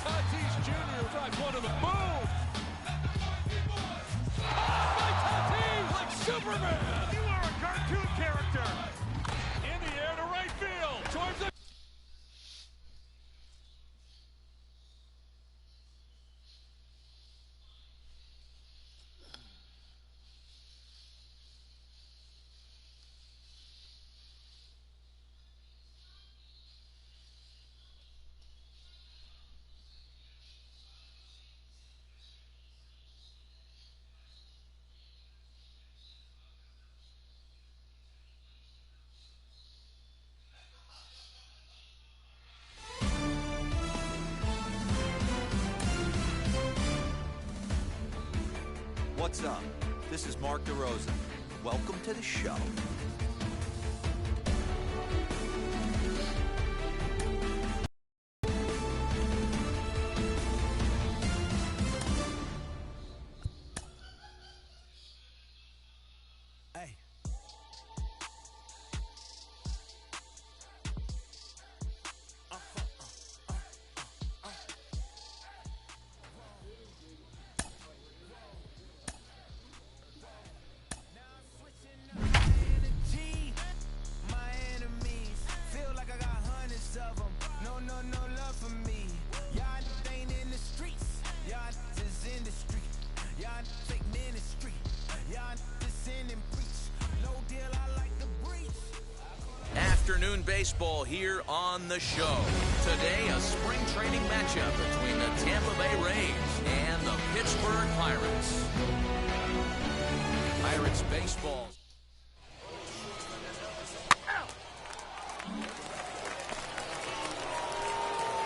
Tatis Jr. drives one to the boom. By Tatis like Superman. You are a cartoon character. In the air to right field. Towards the... What's up? This is Mark DeRosa. Welcome to the show. Hey. Afternoon baseball here on the show. Today, a spring training matchup between the Tampa Bay Rays and the Pittsburgh Pirates. Pirates baseball.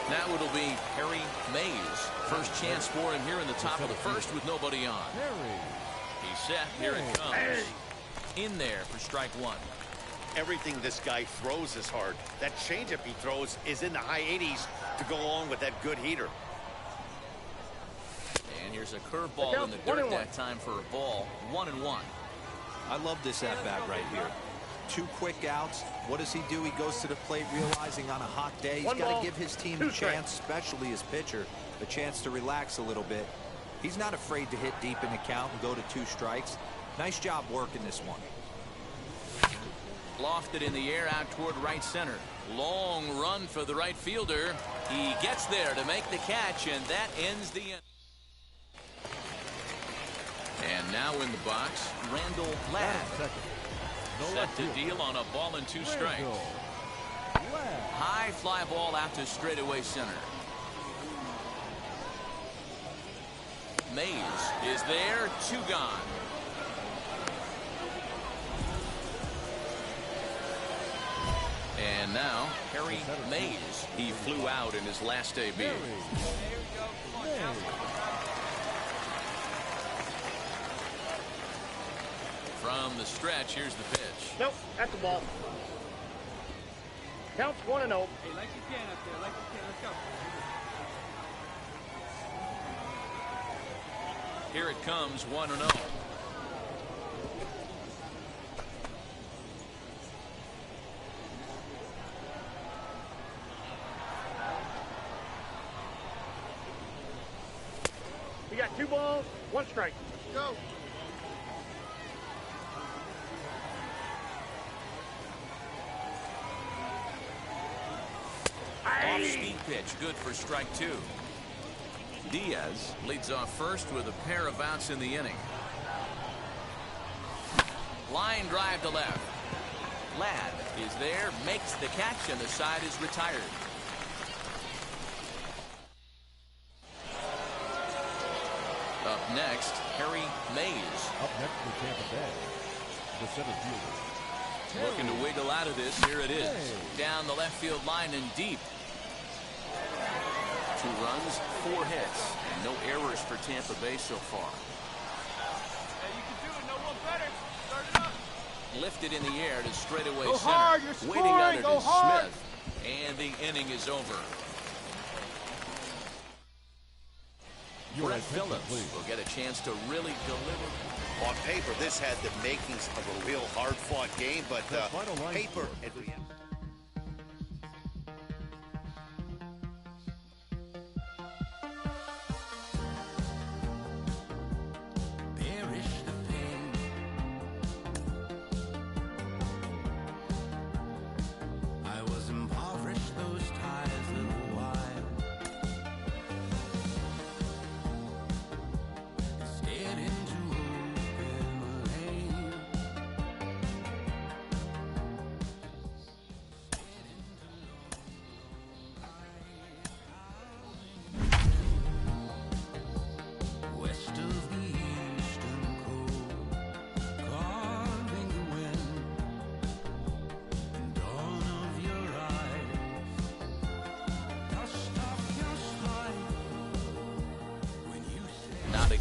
Now it'll be Harry Mays. First chance for him here in the top of the first with nobody on. He's set. Here it comes. In there for strike one. Everything this guy throws is hard. That changeup he throws is in the high 80s to go along with that good heater. And here's a curveball in the dirt that time for a ball. 1-1. I love this at-bat right here. 2 quick outs. What does he do? He goes to the plate realizing on a hot day he's got to give his team a chance, especially his pitcher, a chance to relax a little bit. He's not afraid to hit deep in the count and go to 2 strikes. Nice job working this one. Lofted in the air out toward right center. Long run for the right fielder. He gets there to make the catch, and that ends the inning. And now in the box, Randall Ladd. Set to deal on a ball and 2 strikes. High fly ball out to straightaway center. Mays is there, 2 gone. And now, Harry Mays. He flew out in his last AB. From the stretch, here's the pitch. Nope, that's the ball. Counts 1-0. Hey, like you can up there, like you can. Let's go. Here it comes, 1-0. We got 2 balls, 1 strike. Go. Off-speed pitch, good for strike 2. Diaz leads off first with a pair of outs in the inning. Line drive to left. Ladd is there, makes the catch, and the side is retired. Up next, Harry Mays. Up next for Tampa Bay, the center fielder. Looking to wiggle out of this. Here it is. Down the left field line and deep. 2 runs, 4 hits, and no errors for Tampa Bay so far. Hey, you can do it. No one better. Start it up. Lifted in the air to straightaway Go center. hard, you're scoring, Waiting on it go is hard. Smith. And the inning is over. Brett Phillips will get a chance to really deliver. On paper, this had the makings of a real hard-fought game, but paper and reality.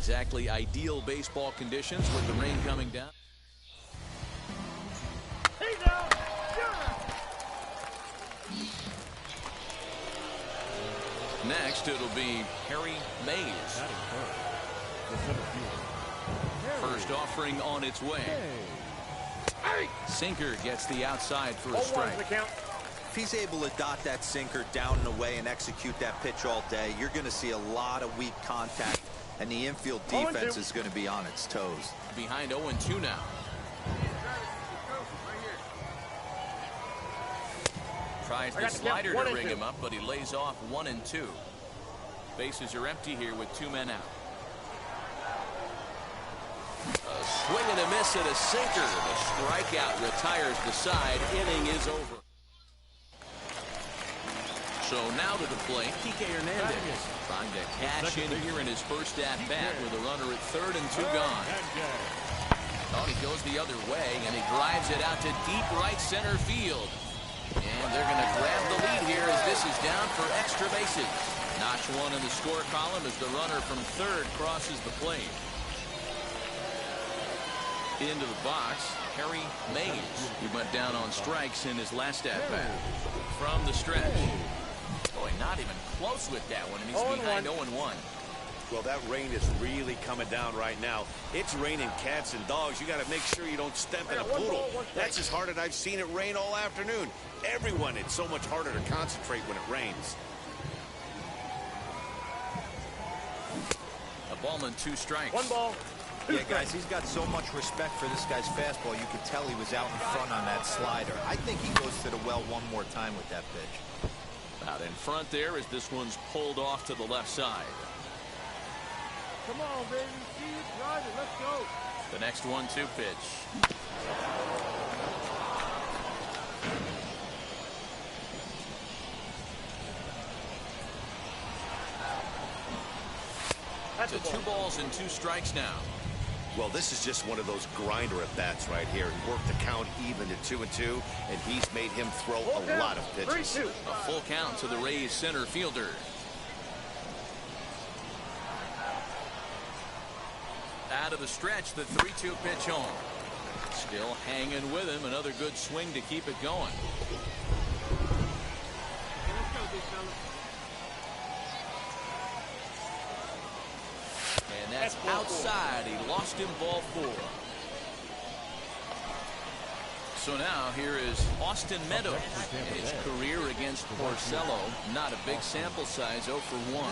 exactly ideal baseball conditions with the rain coming down. Next, it'll be Harry Mays. First offering on its way. Sinker gets the outside for a strike. If he's able to dot that sinker down and away and execute that pitch all day, you're going to see a lot of weak contact, and the infield defense is going to be on its toes. Behind 0-2 now. Tries the slider to ring him up, but he lays off 1-2. Bases are empty here with 2 men out. A swing and a miss at a sinker. The strikeout retires the side. Inning is over. So now to the plate, Kike Hernandez trying to cash in here in his first at-bat with a runner at 3rd and 2 gone. Oh, he goes the other way, and he drives it out to deep right center field. And they're going to grab the lead here as this is down for extra bases. Notch 1 in the score column as the runner from 3rd crosses the plate. Into the box, Harry Mays. He went down on strikes in his last at-bat. From the stretch. Boy, not even close with that one, and he's behind 0-1. Well, that rain is really coming down right now. It's raining cats and dogs. You got to make sure you don't step in a poodle. That's as hard as I've seen it rain all afternoon. Everyone, it's so much harder to concentrate when it rains. A ball and 2 strikes. 1 ball. Yeah, guys, he's got so much respect for this guy's fastball. You could tell he was out in front on that slider. I think he goes to the well one more time with that pitch. Out in front there as this one's pulled off to the left side. Come on, baby. See you driving. Let's go. The next 1-2 pitch. That's to 2 balls and 2 strikes now. Well, this is just one of those grinder at bats right here. He worked the count even to 2-2, and he's made him throw a lot of pitches. 3-2. A full count to the Rays center fielder. Out of the stretch, the 3-2 pitch home. Still hanging with him. Another good swing to keep it going. And that's outside. He lost him ball 4. So now here is Austin Meadows. His career against Porcello, not a big sample size, 0 for 1.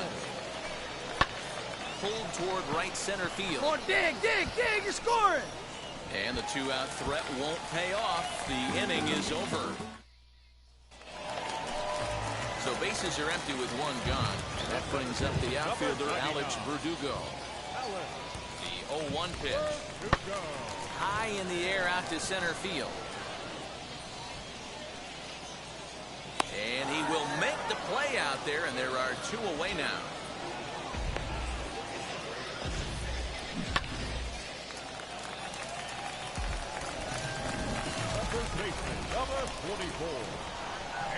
Pulled toward right center field. Come on, dig, you're scoring. And the 2-out threat won't pay off. The inning is over. So bases are empty with 1 gone. And that brings up the outfielder, Alex Verdugo. The 0-1 pitch. High in the air out to center field. And he will make the play out there, and there are 2 away now. Number 44,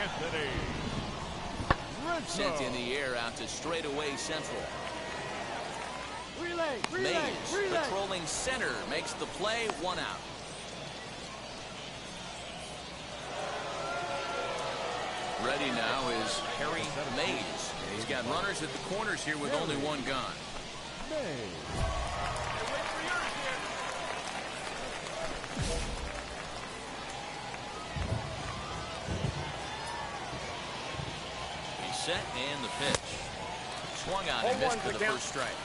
Anthony Rizzo. Sent in the air out to straightaway central. Relay. Mays patrolling center makes the play, 1 out. Ready now is Harry Mays. He's got runners at the corners here with only 1 gone. He's set and the pitch. Swung on and missed for the first strike.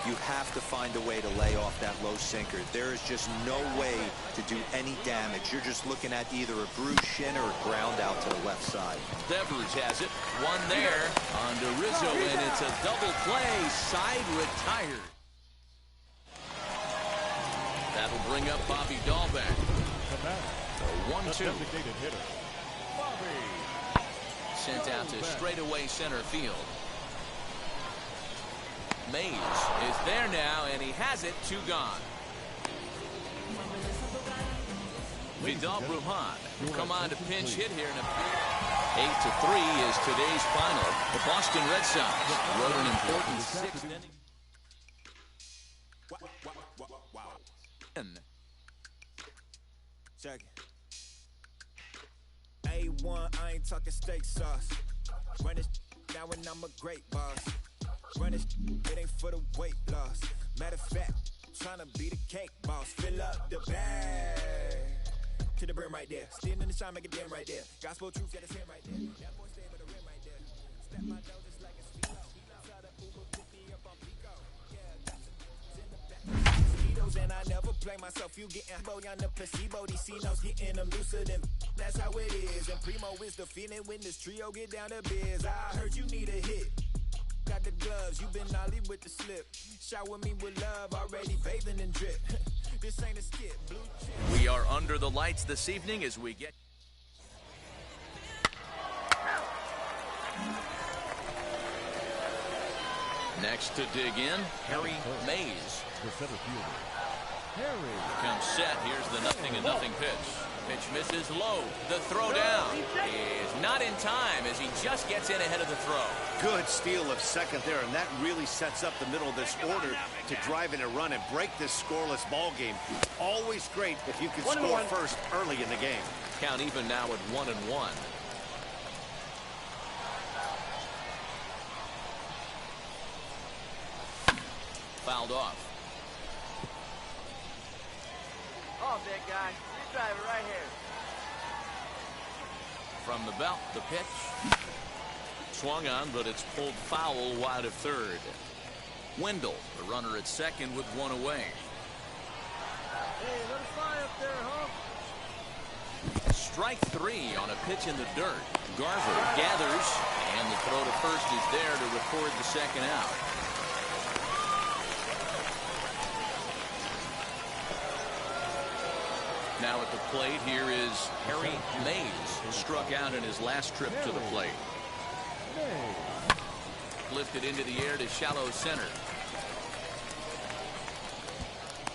You have to find a way to lay off that low sinker. There is just no way to do any damage. You're just looking at either a bruised shin or a ground out to the left side. Devers has it. 1 there on to Rizzo, and it's a double play. Side retired. That'll bring up Bobby Dahlbeck. 1-2. Sent out to straightaway center field. Mays is there now, and he has it. 2 gone. Vidal Brujan will come on to pinch hit here in a 8-3 is today's final. The Boston Red Sox wrote an important 6th inning. Check it. A1, I ain't talking steak sauce. Run it now and I'm a great boss. Run it ain't for the weight loss. Matter of fact, tryna be the cake boss. Fill up the bag to the brim right there. Standing in the shine, make a damn right there. Gospel truth, got his hand right there. That boy stay with the rim right there. Step my nose just like a speedo. Tell the Uber, pick me up on Pico. Yeah, and I never play myself. You getting boy on the placebo. These C-notes getting them looser than. That's how it is. And Primo is the feeling when this trio get down to biz. I heard you need a hit. Got the gloves, you been nolly with the slip. Shower me with love, already bathing in drip. This ain't a skip, blue chip. We are under the lights this evening as we get. Next to dig in, Harry Mays. The center fielder, Harry. Comes set. Here's the 0-0 pitch. Pitch misses low. The throw down is not in time as he just gets in ahead of the throw. Good steal of second there, and that really sets up the middle of this order to drive in a run and break this scoreless ball game. Always great if you can score first early in the game. Count even now at 1-1. Fouled off. Oh, big guy. You drive it right here. From the belt, the pitch. Swung on, but it's pulled foul wide of third. Wendell, the runner at second with one away. Hey, let us fly up there, huh? Strike three on a pitch in the dirt. Garver gathers, and the throw to first is there to record the second out. Now at the plate, here is Harry Mays, struck out in his last trip to the plate. Lifted into the air to shallow center.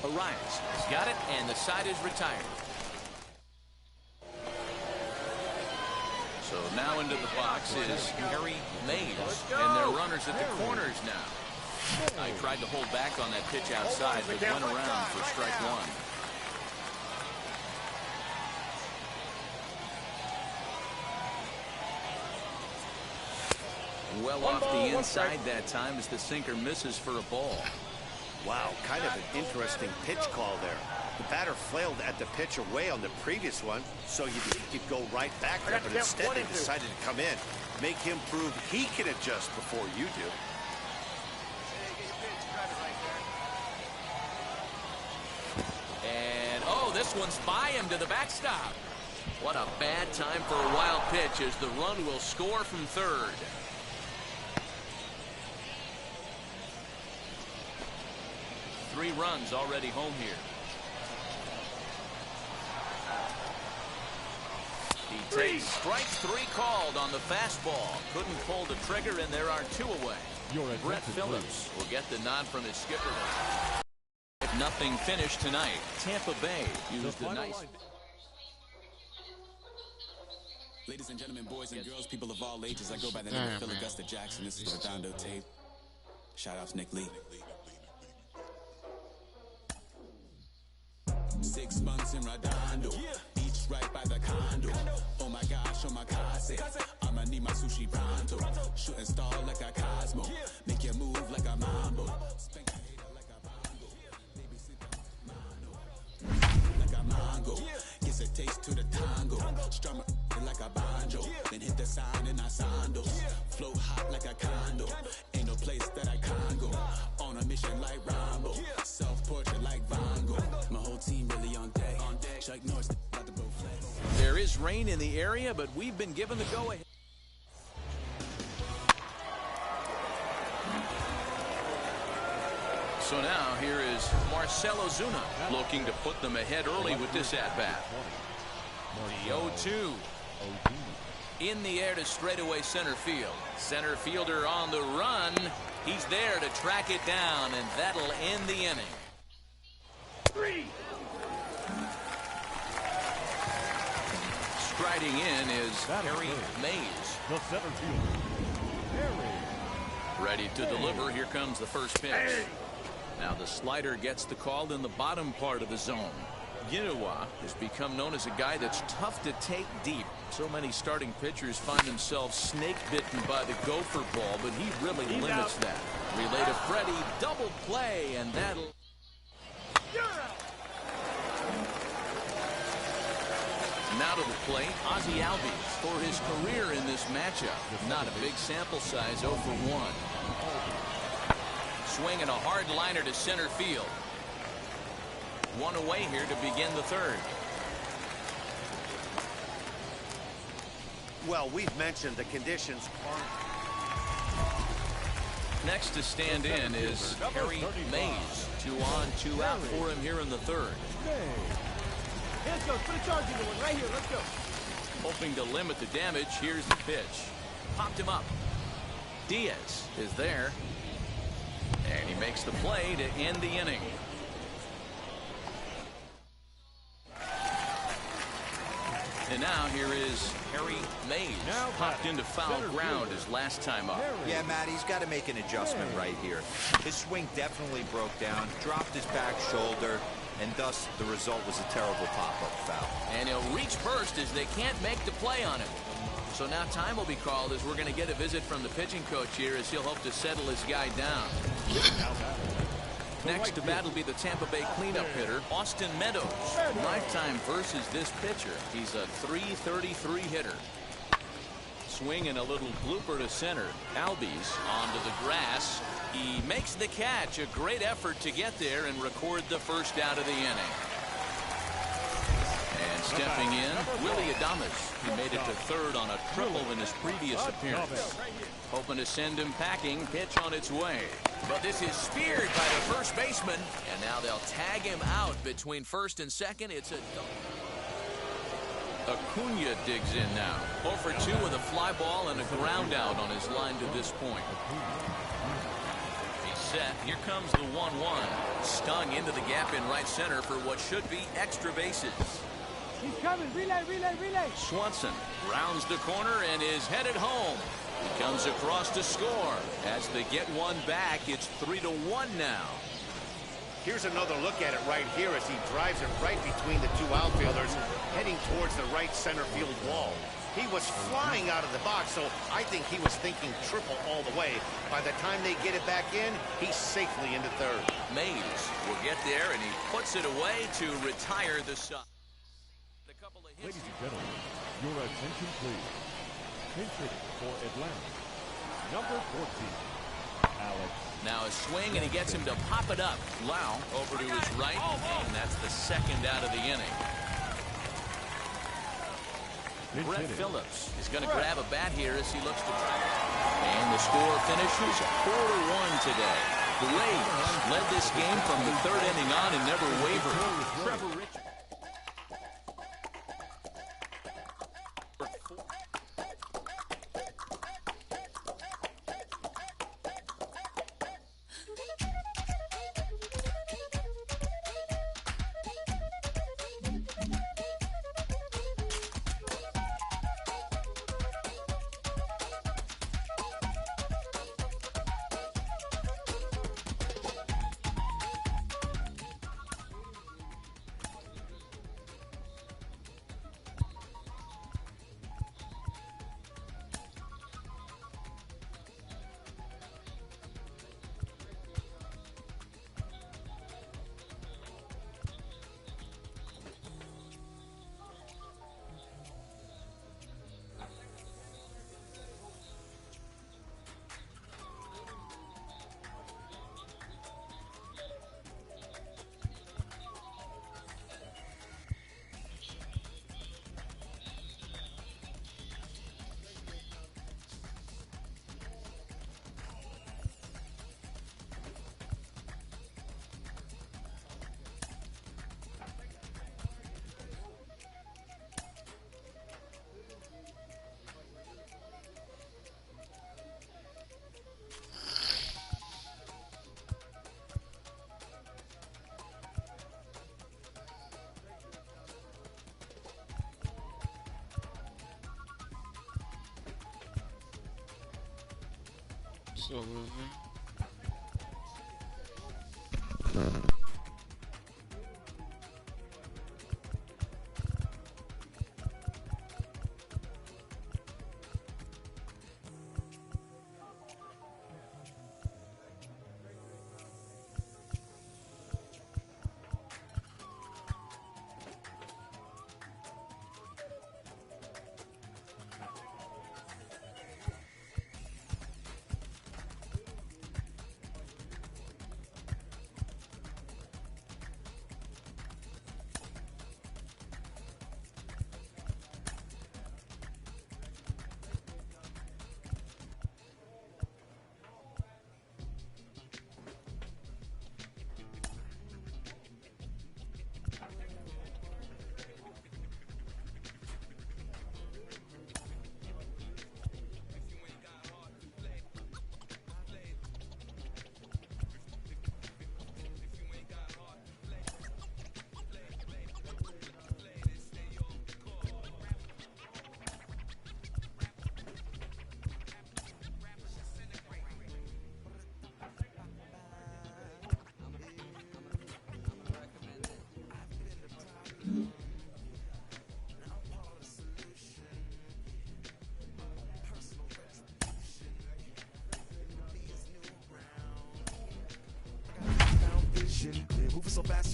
Arias has got it, and the side is retired. So now into the box is Harry Mays, and they're runners at the corners now. I tried to hold back on that pitch outside, but went around for strike one. Well off the inside that time as the sinker misses for a ball. Wow, kind of an interesting pitch call there. The batter flailed at the pitch away on the previous one, so you think he could go right back there, but instead they decided to come in, make him prove he can adjust before you do. And, oh, this one's by him to the backstop. What a bad time for a wild pitch as the run will score from third. Three runs already home here. He takes strike three called on the fastball. Couldn't pull the trigger, and there are two away. Brett Phillips will get the nod from his skipper. Nothing finished tonight. Tampa Bay used a nice. Ladies and gentlemen, boys and girls, people of all ages, I go by the name of Phil Augusta Jackson. This is the Redondo tape. Shout out to Nick Lee. 6 months in Redondo, beach right by the condo. Oh my gosh, oh my casa, I'ma need my sushi pronto. Shooting star like a Cosmo, make you move like a mambo. Spank a hater like a bongo, babysit like a mango. Gets a taste to the tango, strum it like a banjo. Then hit the sign in our sandals, flow hot like a condo. Ain't no place that I can't go. On a mission like Rambo, self-portrait like Van Gogh. My whole team really on deck. Chuck Norris, about to blow flex. There is rain in the area, but we've been given the go-ahead. So now here is Marcell Ozuna looking to put them ahead early with this at-bat. The 0-2. In the air to straightaway center field. Center fielder on the run. He's there to track it down, and that'll end the inning. Striding in is Harry Mays. The center fielder, Harry. Ready to deliver. Here comes the first pitch. Now the slider gets the call in the bottom part of the zone. Ginawa has become known as a guy that's tough to take deep. So many starting pitchers find themselves snake bitten by the gopher ball, but he really limits that. Relay to Freddie, double play, and that'll... Now to the plate, Ozzie Albies for his career in this matchup. Not a big sample size, 0 for 1. Swinging a hard liner to center field. One away here to begin the third. Well, we've mentioned the conditions aren't... Next to stand in is Harry Mays. 2 on, 2 out for him here in the third. Let's go. Put a charge into one right here. Let's go. Hoping to limit the damage. Here's the pitch. Popped him up. Diaz is there. And he makes the play to end the inning. And now here is Harry Mays. Popped into foul ground his last time up. Yeah, Matt, he's got to make an adjustment right here. His swing definitely broke down, dropped his back shoulder, and thus the result was a terrible pop-up foul. And he'll reach first as they can't make the play on him. So now time will be called as we're going to get a visit from the pitching coach here as he'll hope to settle his guy down. Next to bat will be the Tampa Bay cleanup hitter, Austin Meadows. Lifetime versus this pitcher. He's a .333 hitter. Swing and a little blooper to center. Albies onto the grass. He makes the catch. A great effort to get there and record the first out of the inning. And stepping in, Willie Adames. He made it to third on a triple in his previous appearance. Hoping to send him packing. Pitch on its way. But this is speared by the first baseman. And now they'll tag him out between first and second. It's a... Acuna digs in now. 0 for 2 with a fly ball and a ground out on his line to this point. He's set. Here comes the 1-1. Stung into the gap in right center for what should be extra bases. He's coming. Relay, relay, relay. Swanson rounds the corner and is headed home. He comes across to score. As they get one back, it's 3-1 now. Here's another look at it right here as he drives it right between the two outfielders, heading towards the right center field wall. He was flying out of the box, so I think he was thinking triple all the way. By the time they get it back in, he's safely into third. Mays will get there, and he puts it away to retire the side. Ladies and gentlemen, your attention please. Pinch hitting for Atlanta, number 14, Alex. Now a swing, and he gets him to pop it up. Lau over to his right, and that's the second out of the inning. Brett Phillips is going to grab a bat here as he looks to try. And the score finishes 4-1 today. The Rays led this game from the third inning on and never wavered. Trevor Richards.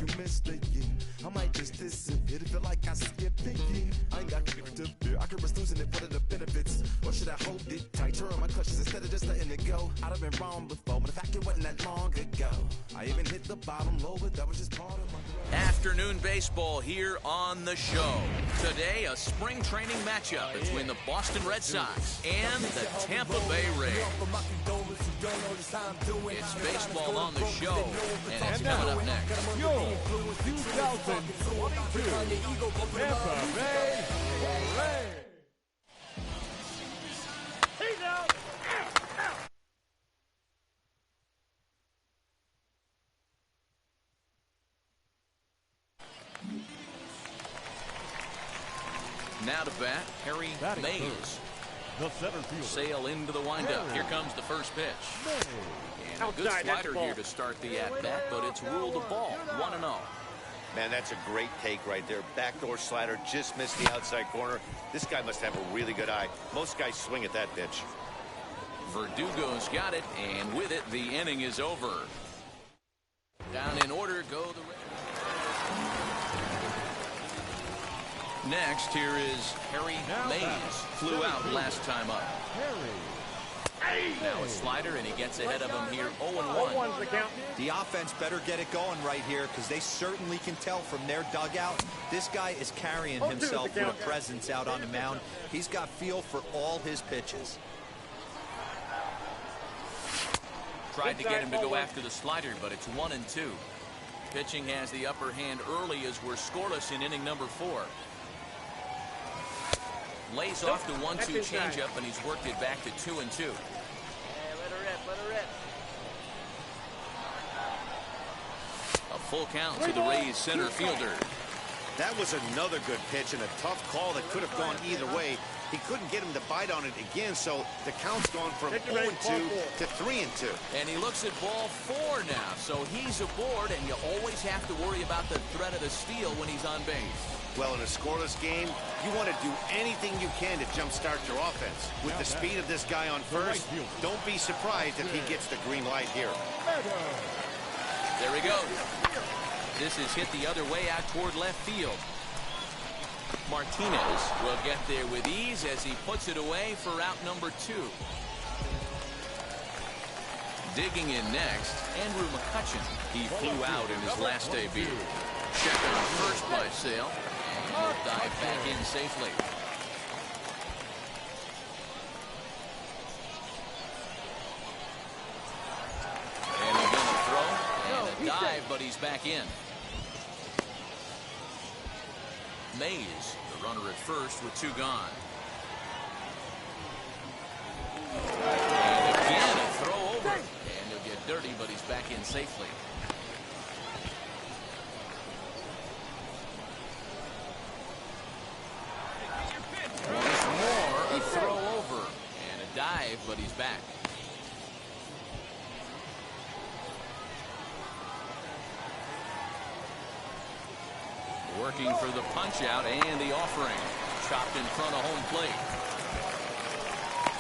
you missed it, yeah. I might just disappear to feel like I skipped it, yeah. I ain't got to fear. I could risk losing it for the benefits. Or should I hold it tight? Turn my clutches instead of just letting it go. I'd have been wrong before, but the fact it wasn't that long ago. I even hit the bottom low, but that was just part of my... Afternoon baseball here on the show. Today, a spring training matchup between the Boston Red Sox and the Tampa Bay Rays. It's baseball on the show, and it's coming up next. Your 2022 Tampa Bay Rays. He's out. Now to bat, Harry Mays. The center fielder. Sail into the windup. Here comes the first pitch. And a good slider here to start the at-bat, but it's ruled a ball. 1-0. Man, that's a great take right there. Backdoor slider just missed the outside corner. This guy must have a really good eye. Most guys swing at that pitch. Verdugo's got it, and with it, the inning is over. Down in order go the Rays. Next, here is Harry Mays. Flew out last time up. Now a slider, and he gets ahead of him here. 0-1. The offense better get it going right here because they certainly can tell from their dugout. This guy is carrying himself with a presence out on the mound. He's got feel for all his pitches. Tried to get him to go after the slider, but it's 1-2. Pitching has the upper hand early as we're scoreless in inning number 4. Lays off the 1-2 changeup, and he's worked it back to 2-2. Let her rip. A full count to the Rays center fielder. That was another good pitch and a tough call that could have gone either way. He couldn't get him to bite on it again, so the count's gone from 0-2 to 3-2. And he looks at ball 4 now, so he's aboard, and you always have to worry about the threat of the steal when he's on base. Well, in a scoreless game, you want to do anything you can to jumpstart your offense. With the speed of this guy on first, don't be surprised if he gets the green light here. There he goes. This is hit the other way out toward left field. Martinez will get there with ease as he puts it away for out number 2. Digging in next, Andrew McCutchen. He flew out in his last debut. Check on first by Sale. And he'll dive back in safely. And he's going to throw and a dive, but he's back in. Mays, the runner at first with 2 gone. And again a throw over. And he'll get dirty, but he's back in safely. Once more, a throw over. And a dive, but he's back. Working for the punch out and the offering. Chopped in front of home plate.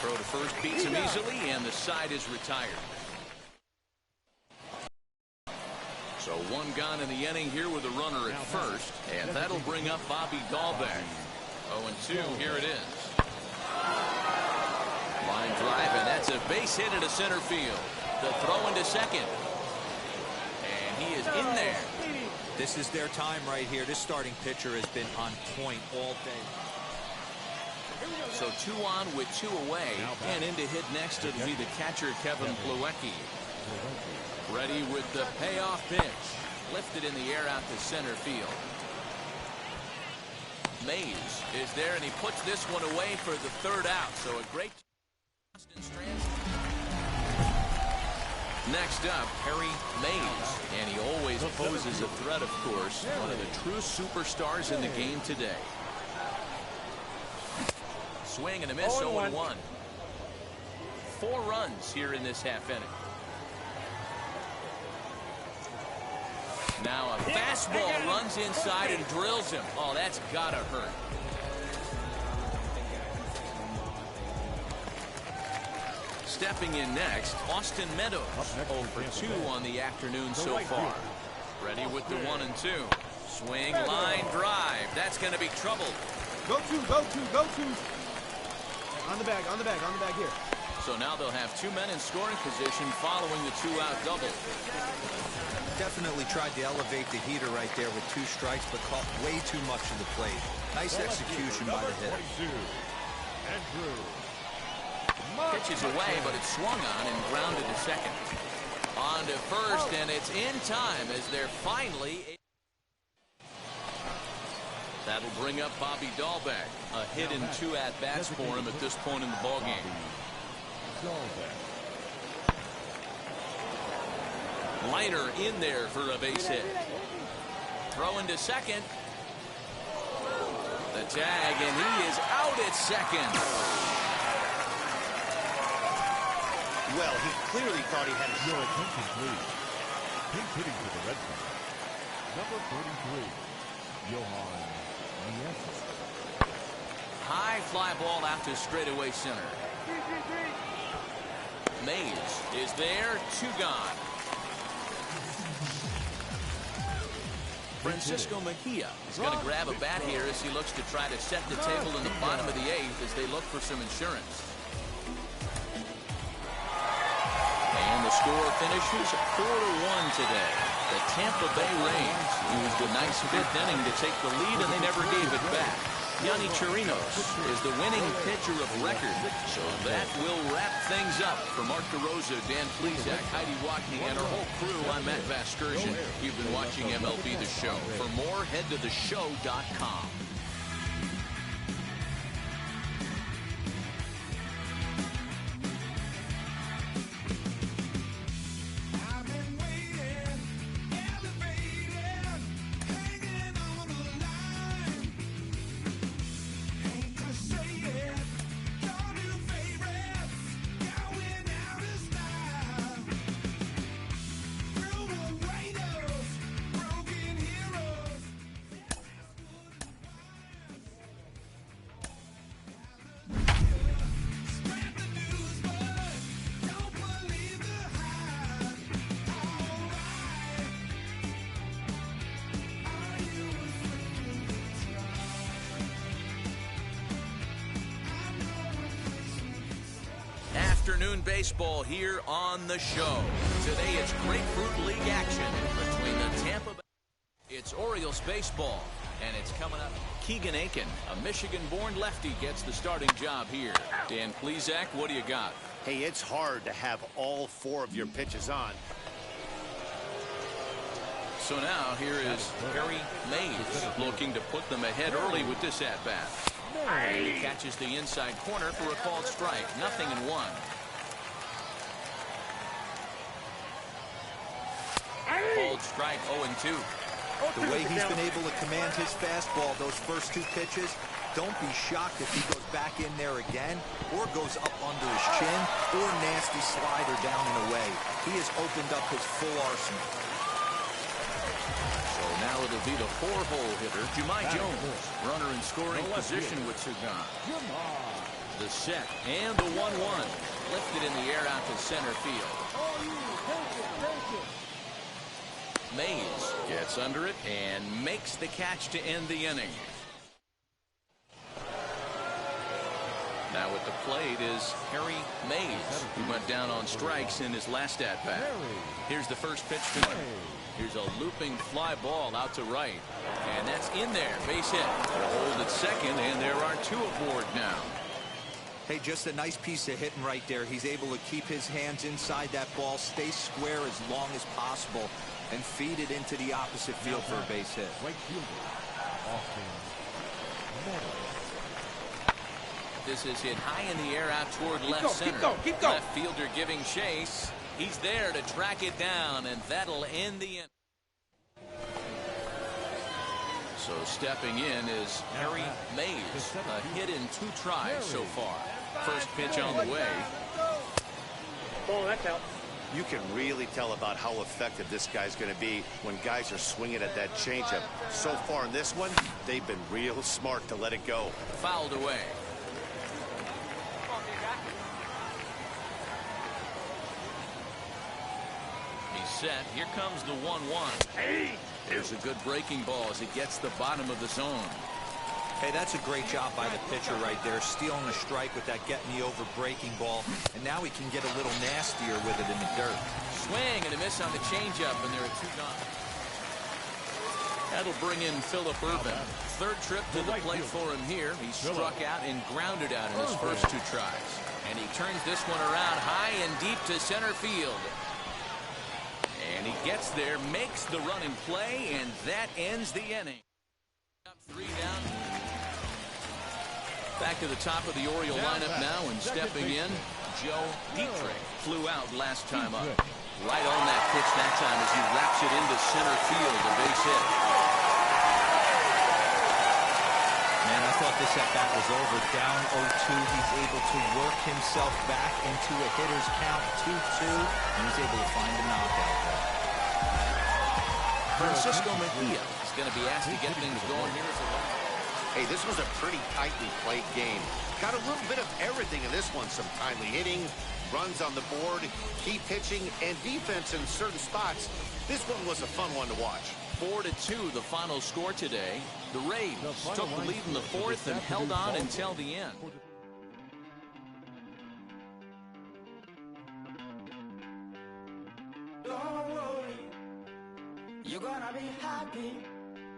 Throw to first beats him easily, and the side is retired. So 1 gone in the inning here with a runner at first, and that'll bring up Bobby Dahlbeck. 0-2, here it is. Line drive, and that's a base hit into center field. The throw into second. And he is in there. This is their time right here. This starting pitcher has been on point all day. So 2 on with 2 away, and in to hit next it'll be the catcher Kevin Plawecki. Ready with the payoff pitch. Lifted in the air out to center field. Mays is there, and he puts this one away for the 3rd out. So a great Next up, Harry Mays, and he always poses a threat, of course. One of the true superstars in the game today. Swing and a miss, 0-1. 4 runs here in this half inning. Now a fastball runs inside and drills him. Oh, that's gotta hurt. Stepping in next, Austin Meadows. 0 for 2 on the afternoon so far. Ready with the 1-2. Swing, line, drive. That's going to be trouble. Go to. On the bag here. So now they'll have 2 men in scoring position following the 2-out double. Definitely tried to elevate the heater right there with 2 strikes, but caught way too much of the plate. Nice execution by the hitter. Pitches away, but it's swung on and grounded to second. On to first, and it's in time as they're finally... That'll bring up Bobby Dahlbeck. A hit in 2 at-bats for him at this point in the ballgame. Leiter in there for a base hit. Throw into second. The tag, and he is out at second. Well, he clearly thought he had a Your attention, please. Pinch hitting for the Red Sox. Number 43, Johan Nieves. High fly ball out to straightaway center. Mays is there, 2 gone. Francisco Mejia is going to grab a bat here as he looks to try to set the table in the bottom of the 8th as they look for some insurance. And the score finishes 4-1 today. The Tampa Bay Rays used a nice 5th inning to take the lead, and they never gave it back. Yanni Chirinos is the winning pitcher of record. So that will wrap things up. For Mark DeRosa, Dan Plesac, Heidi Watney, and our whole crew, I'm Matt Vasgersian. You've been watching MLB The Show. For more, head to theshow.com. Afternoon baseball here on the show. Today it's Grapefruit League action between the Tampa Bay. It's Orioles baseball, and it's coming up. Keegan Aiken, a Michigan-born lefty, gets the starting job here. Dan Plesac, what do you got? Hey, it's hard to have all 4 of your pitches on. So now here is Harry Mays looking to put them ahead early with this at-bat. He catches the inside corner for a called strike. 0-1. Called strike 0-2. The way he's been able to command his fastball those first 2 pitches, don't be shocked if he goes back in there again or goes up under his chin or nasty slider down and away. He has opened up his full arsenal. So now it'll be the 4-hole hitter, Jahmai Jones. Runner in scoring position with 2 gone. The set and the 1-1. Lifted in the air out to center field. Mays gets under it and makes the catch to end the inning. Now at the plate is Harry Mays, who went down on strikes in his last at-bat. Here's the first pitch to him. Here's a looping fly ball out to right. And that's in there. Base hit. Hold at second, and there are 2 aboard now. Hey, just a nice piece of hitting right there. He's able to keep his hands inside that ball, stay square as long as possible, and feed it into the opposite field for a base hit. Right fielder, Austin Meadows. This is hit high in the air out toward left center. Keep going. Left fielder giving chase. He's there to track it down, and that'll end the inning. So stepping in is Harry Mays. A hit in 2 tries so far. First pitch on the way. Oh, that's out. You can really tell about how effective this guy's going to be when guys are swinging at that changeup. So far in this one, they've been real smart to let it go. Fouled away. He's set. Here comes the 1-1. There's a good breaking ball as it gets the bottom of the zone. Hey, that's a great job by the pitcher right there, stealing a strike with that get-me-over breaking ball, and now he can get a little nastier with it in the dirt. Swing and a miss on the changeup, and there are 2 gone. That'll bring in Phillip Ervin. Third trip to the plate for him here. He struck out and grounded out in his first 2 tries. And he turns this one around high and deep to center field. And he gets there, makes the running play, and that ends the inning. 3 down. Back to the top of the Oriole lineup now, and stepping in, Joe Dietrich flew out last time up. Right on that pitch that time as he wraps it into center field, a base hit. Man, I thought this at-bat was over. Down 0-2, he's able to work himself back into a hitter's count, 2-2, and he's able to find the knockout there. Francisco Mejia is going to be asked to get things going here as a Hey, this was a pretty tightly played game. Got a little bit of everything in this one. Some timely hitting, runs on the board, key pitching, and defense in certain spots. This one was a fun one to watch. 4-2 the final score today. The Rays took the lead in the 4th and held on until the end. Don't worry, you're gonna be happy.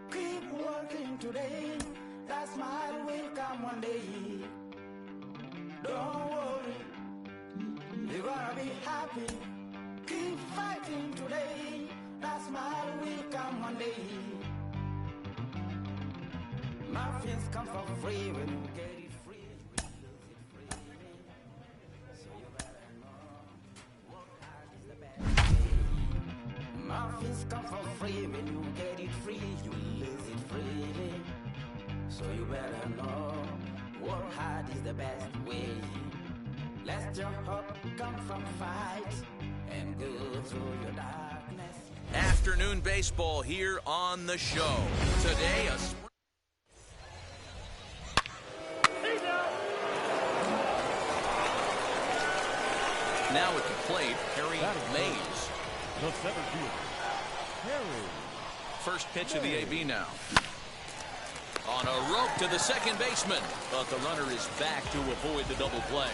Keep working today. That smile will come one day. Don't worry, you're gonna be happy. Keep fighting today. That smile will come one day. Muffins come for free when you get it free. When you lose it freely. So you better know work hard is the best way. Muffins come for free when you get it free. You lose it freely. So you better know work hard is the best way. Let your hope come from fight and go through your darkness. Afternoon baseball here on the show. Today, now at the plate, Harry Mays. The center fielder, Harry. First pitch of the AB now. On a rope to the second baseman, but the runner is back to avoid the double play.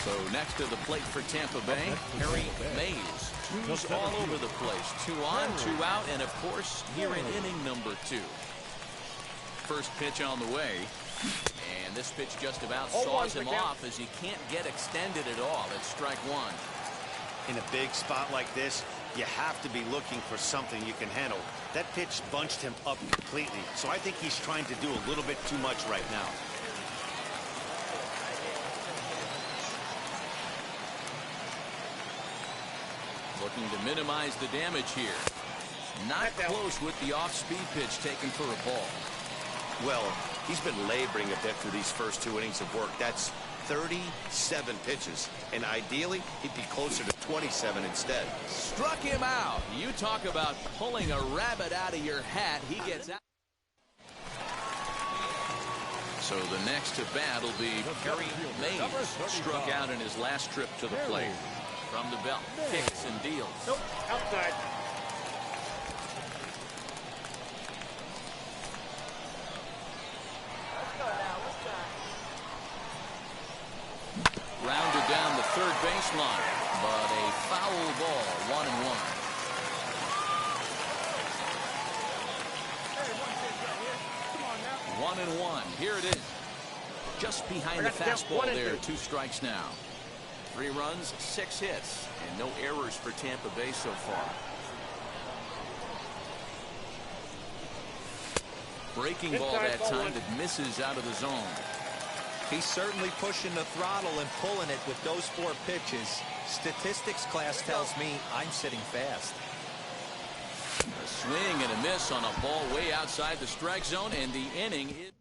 So next to the plate for Tampa Bay, Harry Mays. 2s all over the place. 2 on, 2 out, and of course, here in inning number 2. First pitch on the way. And this pitch just about saws him off as he can't get extended at all. It's strike 1. In a big spot like this, you have to be looking for something you can handle. That pitch bunched him up completely, so I think he's trying to do a little bit too much right now. Looking to minimize the damage here. Not close with the off-speed pitch taken for a ball. Well, he's been laboring a bit through these first 2 innings of work. That's 37 pitches, and ideally he'd be closer to 27 instead. Struck him out. You talk about pulling a rabbit out of your hat. He gets out. So the next to bat will be Harry Mays, struck out in his last trip to the plate. From the belt, kicks and deals. Nope, outside. Rounded down the third baseline, but a foul ball, 1-1. 1-1. Here it is. Just behind the fastball there. 2 strikes now. 3 runs, 6 hits, and no errors for Tampa Bay so far. Breaking ball that time that misses out of the zone. He's certainly pushing the throttle and pulling it with those 4 pitches. Statistics class tells me I'm sitting fast. A swing and a miss on a ball way outside the strike zone, and the inning is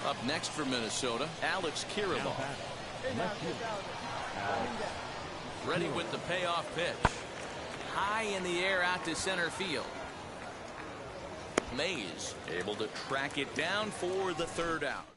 up. Next for Minnesota, Alex Kirilloff. Ready with the payoff pitch. High in the air out to center field. Mays able to track it down for the 3rd out.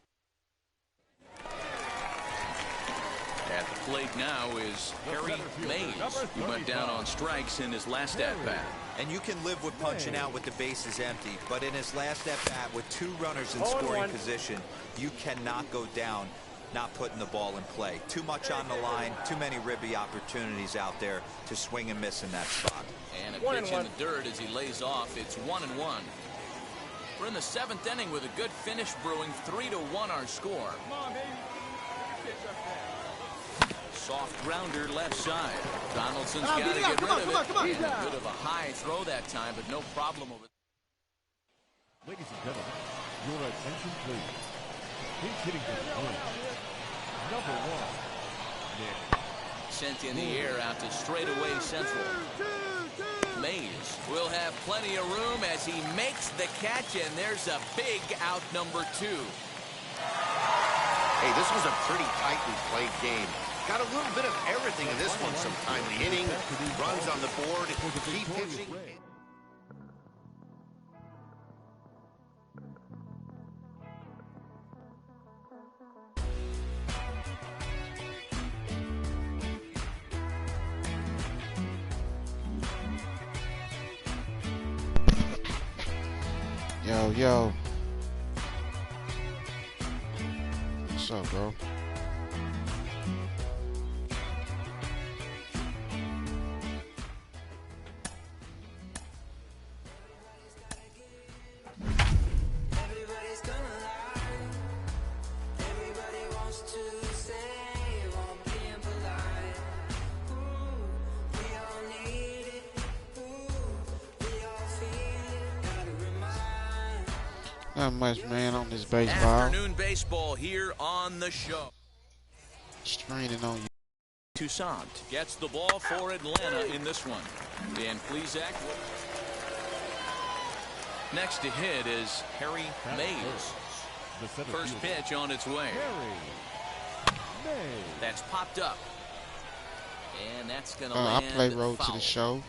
At the plate now is Harry Mays, who went down on strikes in his last at-bat. And you can live with punching out with the bases empty, but in his last at-bat with 2 runners in scoring position, you cannot go down not putting the ball in play. Too much on the line, too many ribby opportunities out there to swing and miss in that spot. And a pitch in the dirt as he lays off. It's 1-1. We're in the 7th inning with a good finish brewing. 3-1 our score. Come on, baby. Soft grounder left side. Donaldson's got to get rid of it. And a bit of a high throw that time, but no problem over. Ladies and gentlemen, your attention please. He's hitting for the plate. Number 1, Nick. Sent in the air out to straightaway central. Mays will have plenty of room as he makes the catch, and there's a big out number 2. Hey, this was a pretty tightly played game. Got a little bit of everything in this one. Some timely hitting, runs on the board, key pitching. Yo. What's up, bro? Not much, man, on this baseball. Afternoon baseball here on the show. Straining on you. Toussaint gets the ball for Atlanta in this one. Dan Plesac. Next to hit is Harry Mays. First pitch on its way. That's popped up. And that's going to land I play road foul. to the show.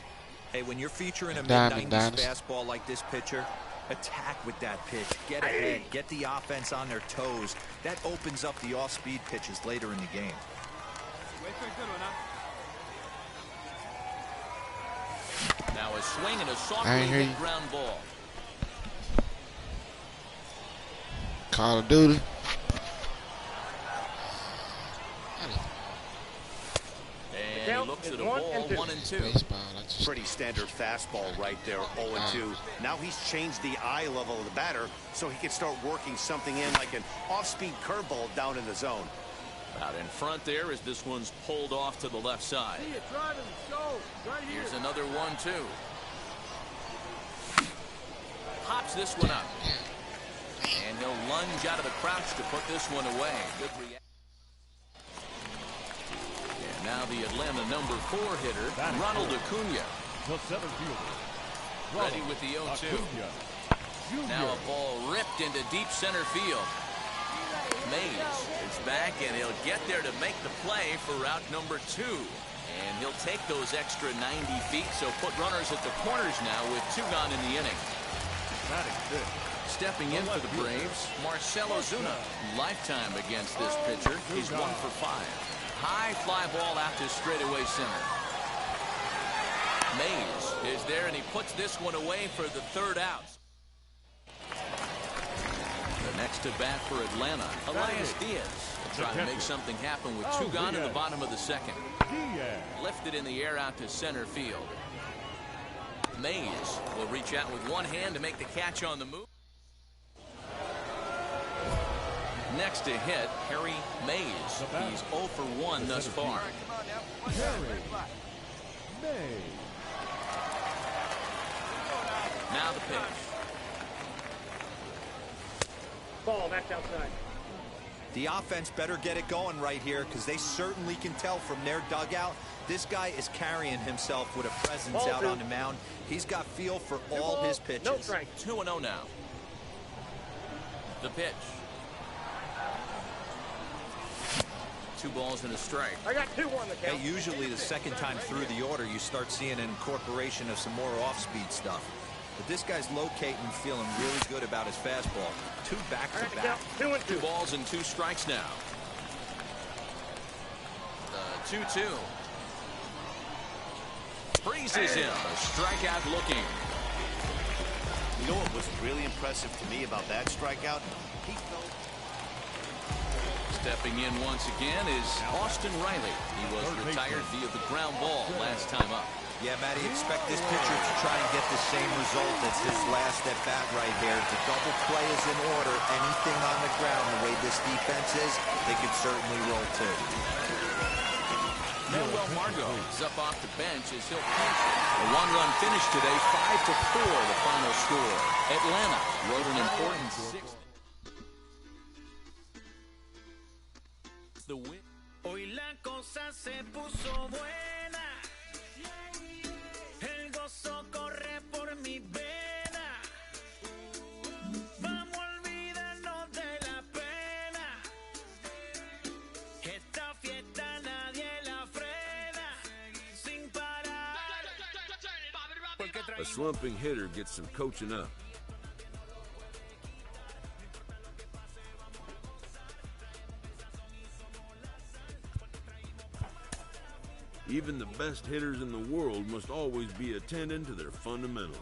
Hey, when you're featuring a mid-90s fastball like this pitcher, attack with that pitch. Get ahead. Get the offense on their toes. That opens up the off-speed pitches later in the game. Now a swing and a softly hit ground ball. Call of Duty. And he looks at a ball 1-2. Baseball, Pretty standard fastball right there, 0-2. Now he's changed the eye level of the batter so he can start working something in like an off-speed curveball down in the zone. Out in front there as this one's pulled off to the left side. Here's another 1-2. Pops this one up. And he'll lunge out of the crouch to put this one away. Good reaction. And now the Atlanta number 4 hitter, Ronald Acuna. Ready with the 0-2. Now a ball ripped into deep center field. Mays is back, and he'll get there to make the play for route number 2. And he'll take those extra 90 feet, so put runners at the corners now with 2 gone in the inning. Stepping in for the Braves, Marcell Ozuna. Lifetime against this pitcher. He's 1 for 5. High fly ball out to straightaway center. Mays is there, and he puts this one away for the 3rd out. The next to bat for Atlanta, Elias Diaz. Trying to make something happen with 2 gone in the bottom of the 2nd. Lifted in the air out to center field. Mays will reach out with one hand to make the catch on the move. Next to hit, Harry Mays. He's 0 for 1 thus far. Now the pitch. Ball, that's outside. The offense better get it going right here, because they certainly can tell from their dugout this guy is carrying himself with a presence out on the mound. He's got feel for all his pitches. No strike. 2-0 now. The pitch. 2 balls and a strike. I got 2 on the count. Hey, usually the second time through the order, you start seeing an incorporation of some more off-speed stuff. But this guy's locating, feeling really good about his fastball. 2 back-to-back. 2 balls and 2 strikes now. 2-2. Freezes him. A strikeout looking. You know what was really impressive to me about that strikeout? He felt... Stepping in once again is Austin Riley. He was retired via the ground ball last time up. Yeah, Matty, expect this pitcher to try and get the same result as his last at bat right here. The double play is in order. Anything on the ground, the way this defense is, they could certainly roll too. Manuel Margot is up off the bench as he'll pinch. A one-run finish today, 5-4 the final score. Atlanta wrote an important sixth. The win. Hoy la cosa se puso buena. El gozo corre por mi vena. Vamos a olvidarnos de la pena. Esta fiesta nadie la frena. Sin parar. A slumping hitter gets some coaching up. Even the best hitters in the world must always be attending to their fundamentals.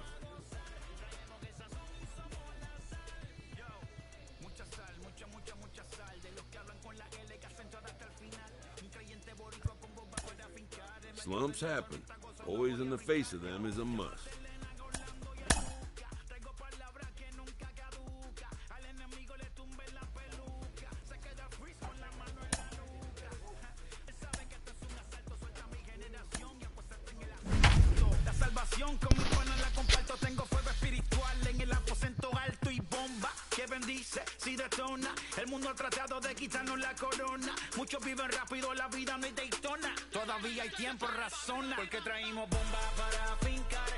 Slumps happen. Poise in the face of them is a must. Con mi pana la comparto, tengo fuego espiritual en el aposento alto y bomba que bendice si detona. El mundo ha tratado de quitarnos la corona. Muchos viven rápido, la vida no hay Daytona. Todavía hay tiempo, razona, porque traímos bomba para fincar.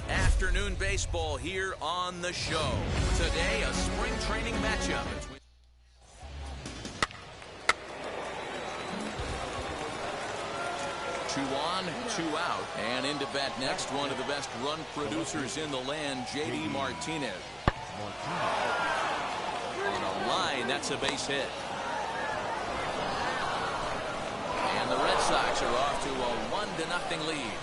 Afternoon baseball here on the show. Today, a spring training matchup. 2 on, 2 out, and into bat next, one of the best run producers in the land, J.D. Martinez. On a line, that's a base hit. And the Red Sox are off to a 1-0 lead.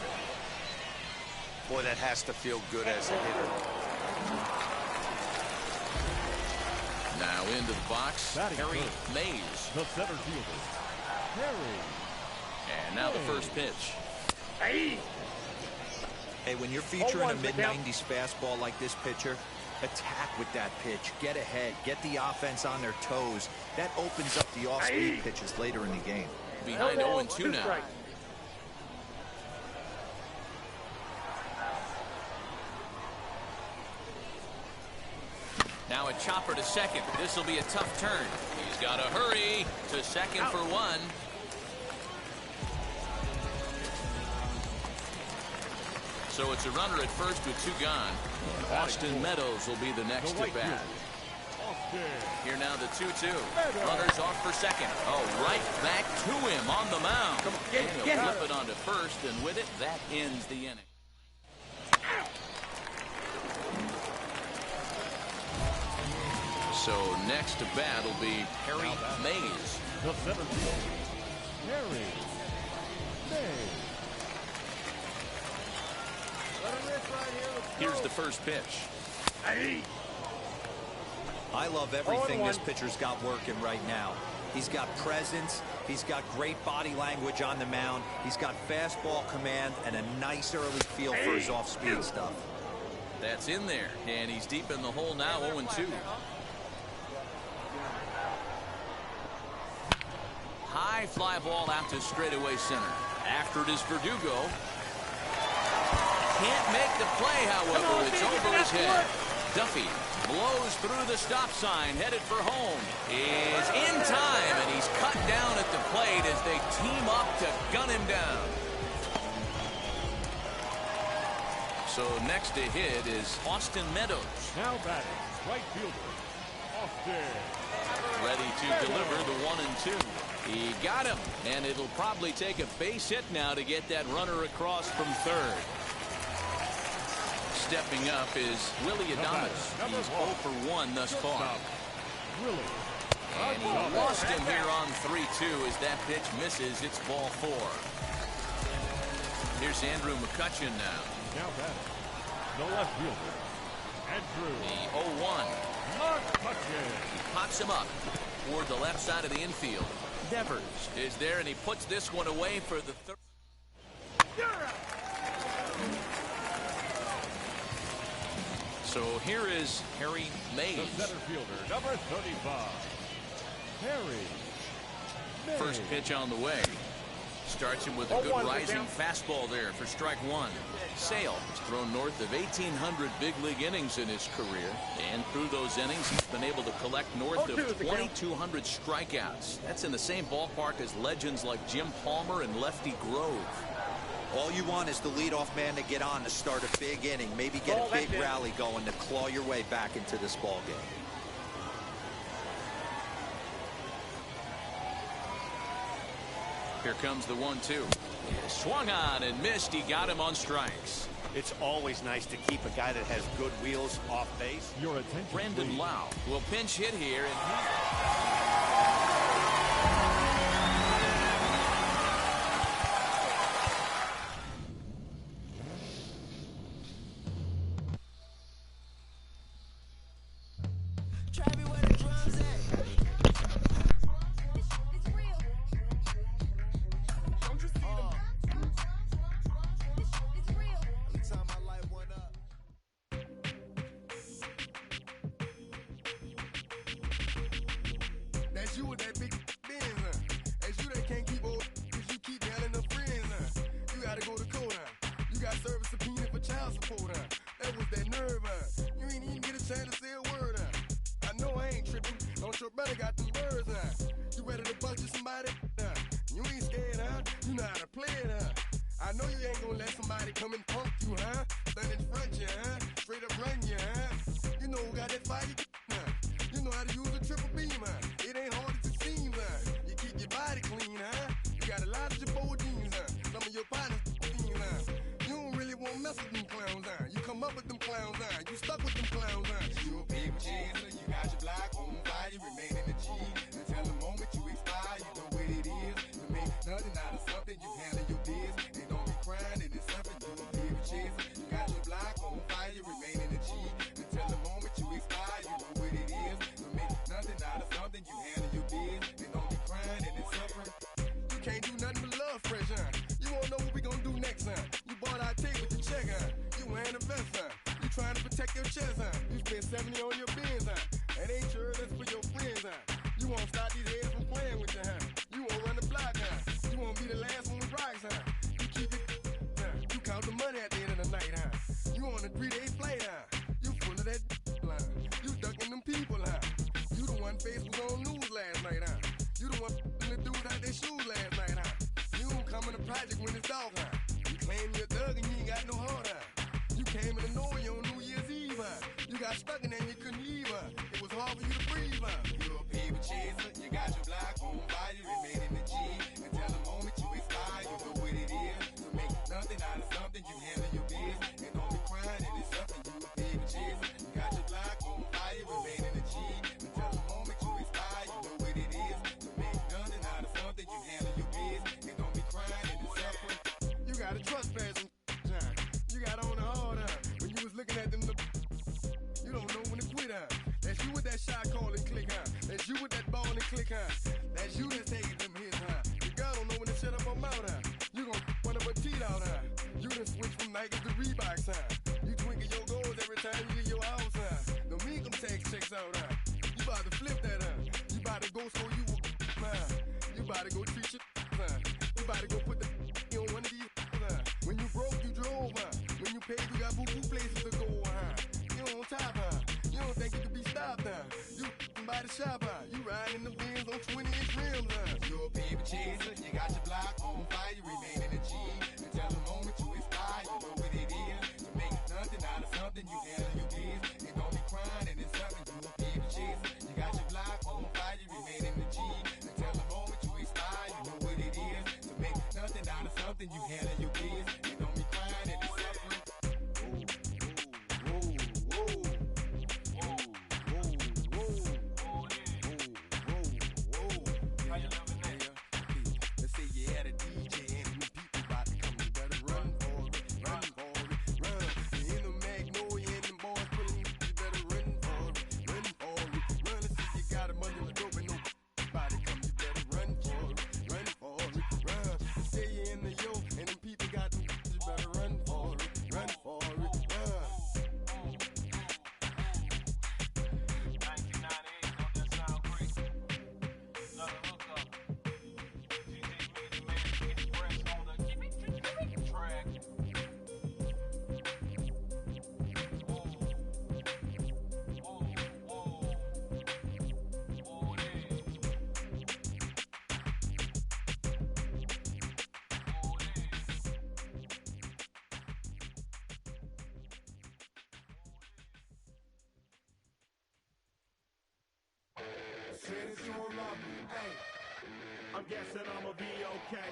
Boy, that has to feel good as a hitter. Now into the box, Harry Mays. The center fielder, Harry. And now the first pitch. Hey, when you're featuring a mid-90s fastball like this pitcher, attack with that pitch. Get ahead. Get the offense on their toes. That opens up the off-speed pitches later in the game. Behind 0-2 now. Now a chopper to second. This will be a tough turn. He's got to hurry to second for 1. So it's a runner at first with 2 gone. Austin Meadows will be the next at bat. Here now the 2-2. Runners off for second. Oh, right back to him on the mound. And he'll flip it onto first, and with it, that ends the inning. So next to bat will be Harry Mays. The center field, Harry Mays. Here's the first pitch. I love everything this pitcher's got working right now. He's got presence. He's got great body language on the mound. He's got fastball command and a nice early feel for his off-speed stuff. That's in there, and he's deep in the hole now, 0-2. High fly ball out to straightaway center. After it is Verdugo. Can't make the play, however. It's over his head. Duffy blows through the stop sign, headed for home. Is in time, and he's cut down at the plate as they team up to gun him down. So next to hit is Austin Meadows. Now batting, right fielder, Austin. Ready to deliver the 1-2. He got him, and it'll probably take a base hit now to get that runner across from third. Stepping up is Willie Adames. He's 0 for 1 thus far. And he lost him here on 3-2 as that pitch misses. It's ball 4. Here's Andrew McCutcheon now. Now batting, the left fielder, Andrew. The 0-1. McCutcheon. He pops him up toward the left side of the infield. Devers is there, and he puts this one away for the third. So here is Harry Mays. The center fielder, number 35, Harry Mays. First pitch on the way. Starts him with a good rising fastball there for strike 1. Sale has thrown north of 1,800 big league innings in his career. And through those innings, he's been able to collect north of 2,200 strikeouts. That's in the same ballpark as legends like Jim Palmer and Lefty Grove. All you want is the leadoff man to get on to start a big inning. Maybe get a big rally going to claw your way back into this ball game. Here comes the 1-2. Swung on and missed. He got him on strikes. It's always nice to keep a guy that has good wheels off base. Your attention, Brandon please. Lau will pinch hit here, and That's you with that big Benz, huh? That's you that can't keep old cause you keep yelling her friends, huh? You gotta go to court, huh? You got service subpoena for child support, huh? That was that nerve, huh? You ain't even get a chance to say a word, huh? I know I ain't tripping. Don't your brother got them birds, huh? You ready to bust you somebody, huh? You ain't scared, huh? You know how to play it, huh? I know you ain't gonna let somebody come and punk you, huh? Stand in front you, huh? Straight up run you, huh? You know who got that fire, huh? You know how to use a triple beam, huh? It ain't hard as it seems, huh? You keep your body clean, huh? You got a lot of your jeans, huh? Some of your partners, huh? You don't really want to mess with them clowns, huh? You come up with them clowns, huh? You stuck with them clowns, huh? You a paper chaser, you got your block on fire, you remain in the G. Until the moment you expire, you know what it is. To make nothing out of something, you handle your biz. And don't be crying, it is something, you a paper chaser. You got your block on fire, you remain in the G. Until the moment you expire, you know what it is. To make nothing out of something, you handle your biz. And don't be crying, it is suffering. You can't do nothing but love fresh, huh? You won't know what we gonna do next, huh? You bought our tape with your check, huh? You wearing a vest, huh? You trying to protect your chest, huh? You spent 70 on your bins, huh? That ain't sure that's for your friends, huh? You won't stop these heads from playing with you, huh? You won't run the block, huh? You won't be the last one with rocks, huh? You keep it, huh? You count the money at the end of the night, huh? You on a 3-day flight, huh? You full of that line. You ducking them people, huh? You the one face was on news last night, huh? You the one the dudes out their shoes last night, huh? You don't come in the project when it's dark, huh? You claim you're a thug and you ain't got no heart, huh? You came in the Norway on New Year's Eve, huh? You got stuck in there and you couldn't leave, huh? It was hard for you to breathe, huh? You a paper chaser, you got your block on fire, you remain in the G. Until the moment you expire, you know what it is. To make nothing out of something, you handle your biz. And don't be crying, it is something, you a paper chaser. You got your block on fire, you remain in the G. Until the moment you expire, you know what it is. To make nothing out of something, you handle your biz. And don't be crying, it is suffering. You got a trespass and huh? You got on the hard, huh? When you was looking at them, you don't know when to quit, huh? That's you with that shot call and click, huh? That's you with that ball and click, huh? That's you that's taking them hits, huh? Your girl don't know when to shut up her mouth, huh? You gon' one of her teeth out, huh? You done switch from Nikes to Reeboks, huh? You twinkle your goals every time you leave your house, huh? No income tax checks out, huh? You about to flip that, huh? You about to go so you will, huh? You about to go treat your, huh? You about to go put the on one of these, huh? When you broke, you drove, huh? When you paid, you got boo-boo places to go, huh? You on top, huh? You don't think you can be stopped, huh? You by the shop, huh? You riding in the Benz on 20-inch rims, huh? You a paper chaser, you got your block on fire, you remain in the G. Until the moment you expire, you know what it is. To make nothing out of something, you handle your biz. And don't be crying, and it's something, you a paper chaser. You got your block on fire, you remain in the G. Until the moment you expire, you know what it is. To make nothing out of something, you handle your biz. And don't be crying, and it's suffering. say that you don't love me. Hey, I'm guessing I'ma be okay.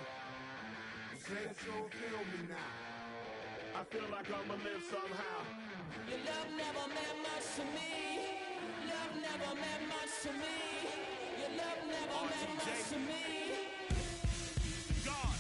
You say that you don't feel me now. I feel like I'ma live somehow. Your love never meant much to me. Love never meant much to me. Your love never meant much to me. God.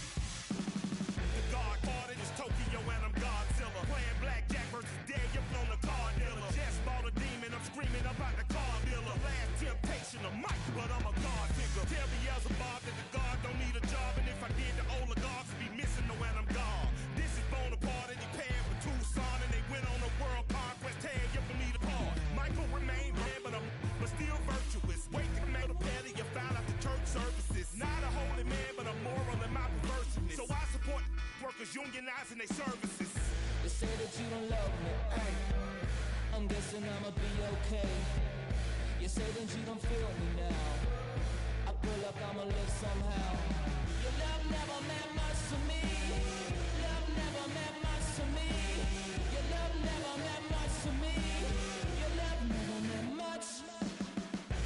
The God parted is Tokyo and I'm Godzilla. Playing blackjack versus dead, you're on the card dealer. Just bought a demon, I'm screaming about the car dealer. Last temptation of Mike, but I'm a God figure. Tell Beelzebub that the God don't need a job, and if I did, the oligarchs would be missing the when I'm gone. This is Bonaparte and he paired with Tucson, and they went on a world conquest, tear you from me apart. Michael remained bad, but still virtuous. Wake up, man, the better you found out the church services. Not a holy man, but a moral in my perverseness. So I support workers unionizing their services. They say that you don't love me. Hey, I'm guessing I'ma be okay. You say that you don't feel me now. I feel like I'ma live somehow. Your love never meant much to me. Love never meant much to me. Your love never meant much to me. Your love never meant much.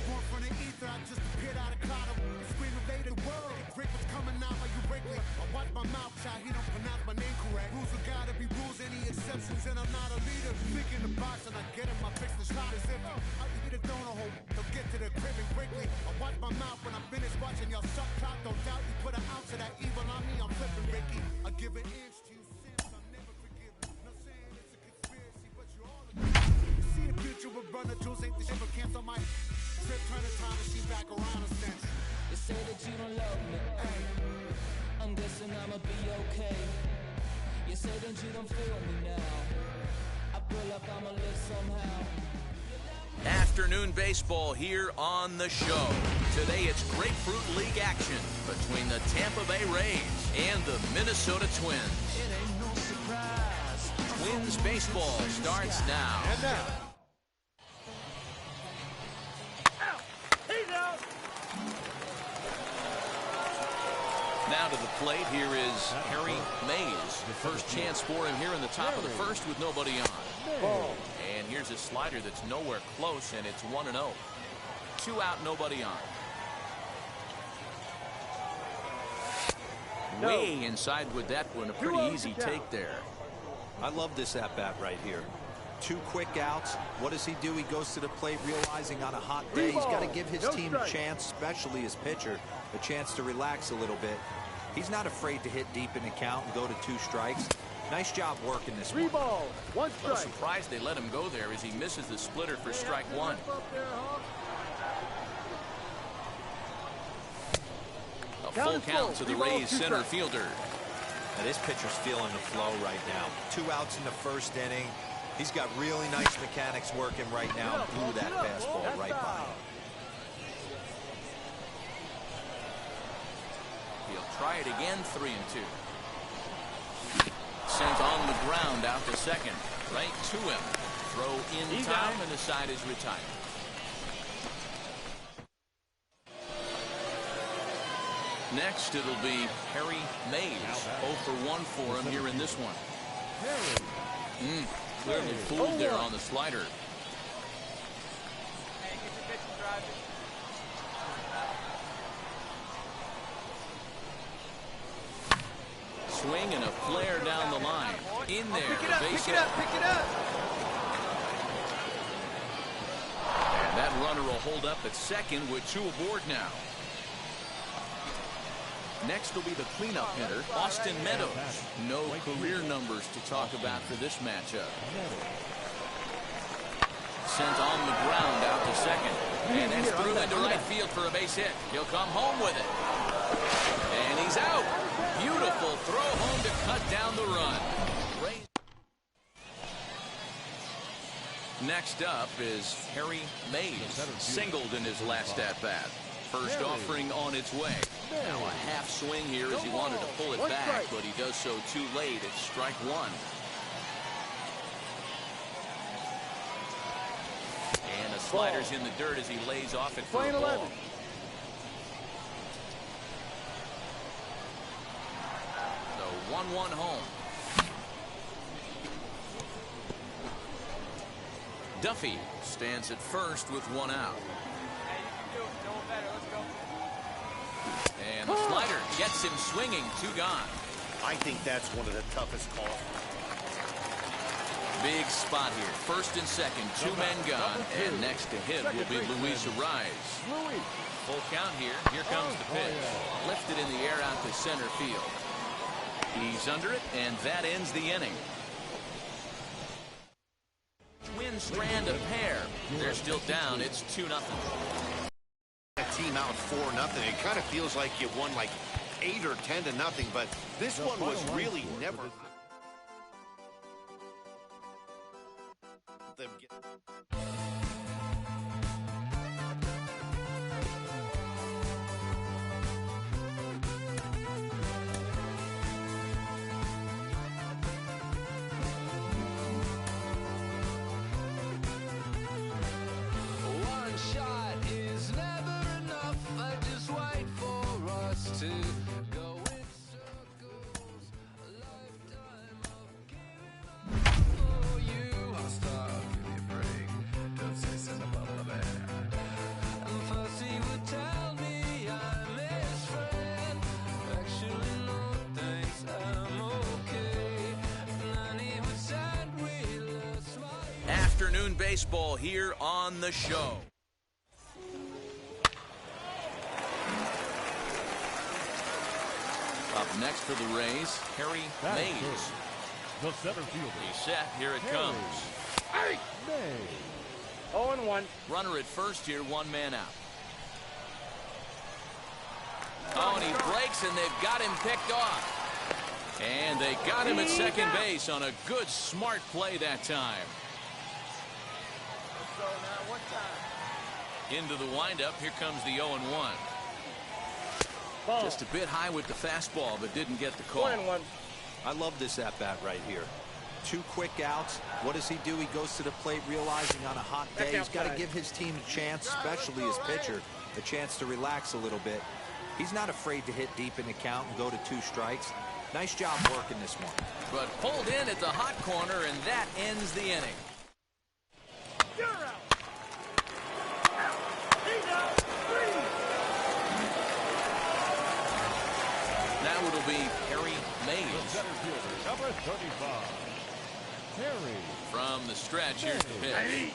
Born from the ether, I just appeared out of cloud. Scream evade the world. Rick was coming out like you Wrigley. I watch my mouth shot, he don't pronounce my name correct. Rules are gotta be rules, any exceptions, and I'm not a leader. Speak in the box and I get him, I fix the shot as if I eat a donut hole. They'll get to the crib and quickly. I watch my mouth when I'm finished watching y'all suck clock. Don't doubt you put an ounce of that evil on me, I'm flipping Ricky. I give an inch to you since I'll never forgive. Not saying it's a conspiracy, but you all agree. You see the future with brother Jules ain't the shit, but cancel my trip, turn the time machine back around a sense. They say that you don't love me. Hey, I'm guessing I'ma be okay. You say that you don't feel me now. I feel like I'ma live somehow. Afternoon baseball here on the show. Today it's Grapefruit League action between the Tampa Bay Rays and the Minnesota Twins. It ain't no surprise. Twins baseball starts now. And now. Now to the plate, here is Harry Mays. The first chance for him here in the top of the first with nobody on. And here's a slider that's nowhere close, and it's 1-0. 2 out, nobody on. Way inside with that one, a pretty easy take there. I love this at-bat right here. 2 quick outs. What does he do? He goes to the plate realizing on a hot day he's got to give his team a chance, especially his pitcher, a chance to relax a little bit. He's not afraid to hit deep in the count and go to 2 strikes. Nice job working this one. 3 balls, 1 strike. Well, surprised they let him go there as he misses the splitter for strike 1. A full count to the Rays center fielder. Now this pitcher's feeling the flow right now. 2 outs in the first inning. He's got really nice mechanics working right now. Blew that fastball right by him. He'll try it again, 3-2. Sent on the ground out to second. Right to him. Throw in time, and the side is retired. Next, it'll be Harry Mays. 0 for 1 for him here in this one. Clearly fooled there on the slider. Swing and a flare down the line. In there, base hit. Pick it up. And that runner will hold up at second with 2 aboard now. Next will be the cleanup hitter, Austin Meadows. No career numbers to talk about for this matchup. Sent on the ground out to second. And that's through into right field for a base hit. He'll come home with it. And he's out. Beautiful throw home to cut down the run. Next up is Harry Mays. Singled in his last at-bat. First offering on its way. Now a half swing here as he wanted to pull it back, but he does so too late. It's strike 1. And the slider's in the dirt as he lays off it for a ball. So 1-1 home. Duffy stands at first with 1 out. And the slider gets him swinging. 2 gone. I think that's one of the toughest calls. Big spot here. First and second. 2 men gone. And next to hit will be Luis Arise. Full count here. Here comes the pitch. Lifted in the air out to center field. He's under it, and that ends the inning. Twin strand a pair. They're still down. It's 2-0. Team out 4-0. It kind of feels like you won like 8 or 10-0, but this one was really never. Them get... One shot is never enough. I just wait for us to go in circles. A lifetime of giving up for you. I'll stop, give me a break. Don't say something about the bad. And first he would tell me I'm his friend. Actually, no thanks, I'm okay. And then he would send we lost my... Afternoon baseball here on the show. Up next for the Rays, Harry Mays. The center fielder. He's set. Here it comes. Hey! May. 0-1. Runner at first here, 1 man out. Oh, and he breaks, and they've got him picked off. And they got him at second base on a good, smart play that time. Into the windup. Here comes the 0-1. Just a bit high with the fastball, but didn't get the call. 1-1. I love this at-bat right here. 2 quick outs. What does he do? He goes to the plate realizing on a hot day he's got to give his team a chance, especially his pitcher, a chance to relax a little bit. He's not afraid to hit deep in the count and go to 2 strikes. Nice job working this one. But pulled in at the hot corner, and that ends the inning. You're out. He's out. 3. Now it'll be Harry Mays. The center fielder, number 35. Harry. From the stretch, here's the pitch.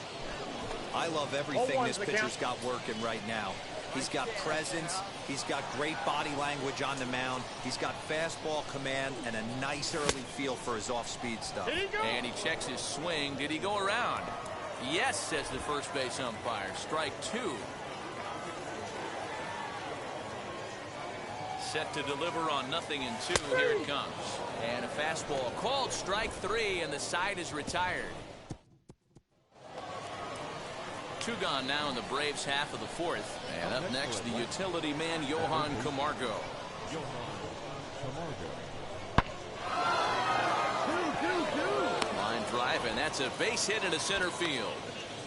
I love everything this pitcher's got working right now. He's got presence. He's got great body language on the mound. He's got fastball command and a nice early feel for his off-speed stuff. And he checks his swing. Did he go around? Yes, says the first base umpire. Strike 2. Set to deliver on 0-2. Here it comes. And a fastball called strike 3, and the side is retired. 2 gone now in the Braves' half of the 4th. And up next, the utility man, Johan Camargo. Line drive, and that's a base hit into center field.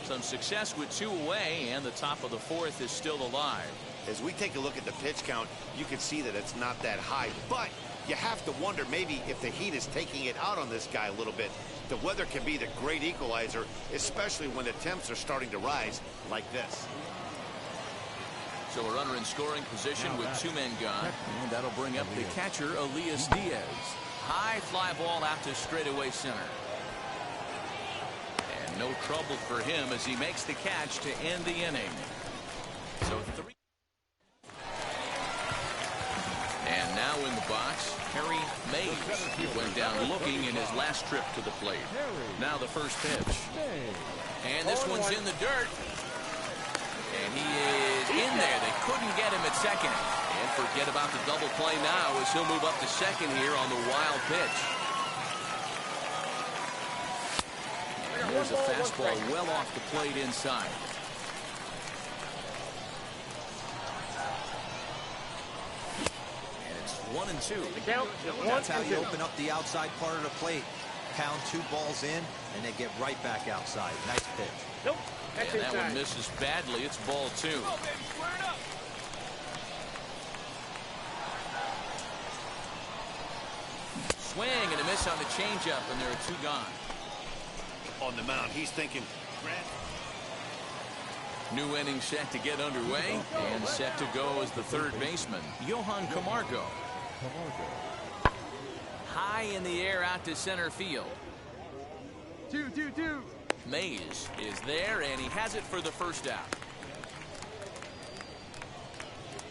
Some success with 2 away, and the top of the 4th is still alive. As we take a look at the pitch count, you can see that it's not that high, but you have to wonder maybe if the heat is taking it out on this guy a little bit. The weather can be the great equalizer, especially when the temps are starting to rise like this. So a runner in scoring position with 2 men gone, and that'll bring up the catcher, Elias Diaz. High fly ball out to straightaway center. And no trouble for him as he makes the catch to end the inning. So 3. And now in the box, Harry Mays. He went down looking in his last trip to the plate. Now the first pitch. And this one's in the dirt. And he is in there. They couldn't get him at second. And forget about the double play now as he'll move up to second here on the wild pitch. There's a fastball well off the plate inside. And it's 1-2. That's how you open up the outside part of the plate. Pound 2 balls in, and they get right back outside. Nice pitch. And that one misses badly. It's ball 2. Swing and a miss on the changeup, and there are 2 gone. On the mound, he's thinking, New inning set to get underway, and set to go as the third baseman, Johan Camargo. High in the air out to center field. 2-2-2. Mays is there, and he has it for the first out.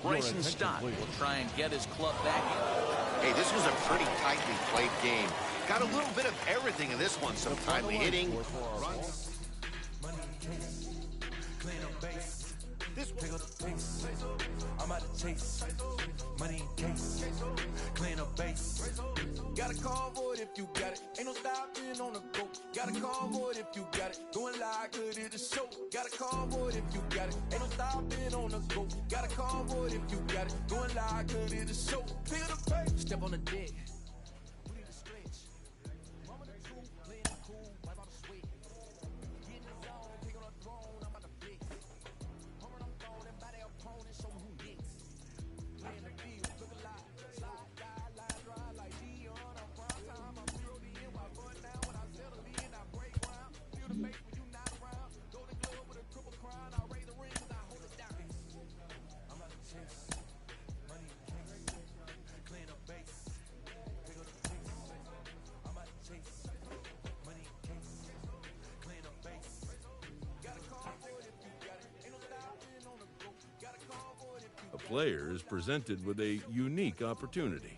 Bryson Stott will try and get his club back in. Hey, this was a pretty tightly played game. Got a little bit of everything in this one. Some timely hitting. Runs. This pick up the pace. I'm out to chase. Money in case. Clean up base. Got a convoy if you got it. Ain't no stopping on the go. Got a convoy if you got it. Going live, good at the show. Got a convoy if you got it. Ain't no stopping on the go. Got a convoy if you got it. Going live, good at the show. Pick up the pace. Step on the deck. We need to stretch. Mama the truth, playing it cool. Wipe out the sweat. Get in the zone, pick on the throne. I'm about to fix. Home I'm throwing and by their opponent, show me who next. Play in the field, look a lot. Slide, die, line, drive like Dion. I'm prime time, I'm 0 to end. Why fun now when I settle in, I break ground. Feel the bass when you not around. Golden glove with a triple crown. I raise the ring and I hold it down. I'm out of chase. Money in case. Clean up base. Pick up the pace. I'm out of chase. Money in case. Clean up base. Got a convoy if you got it. Ain't no stopping on the go. Got a convoy if you A player is presented with a unique opportunity.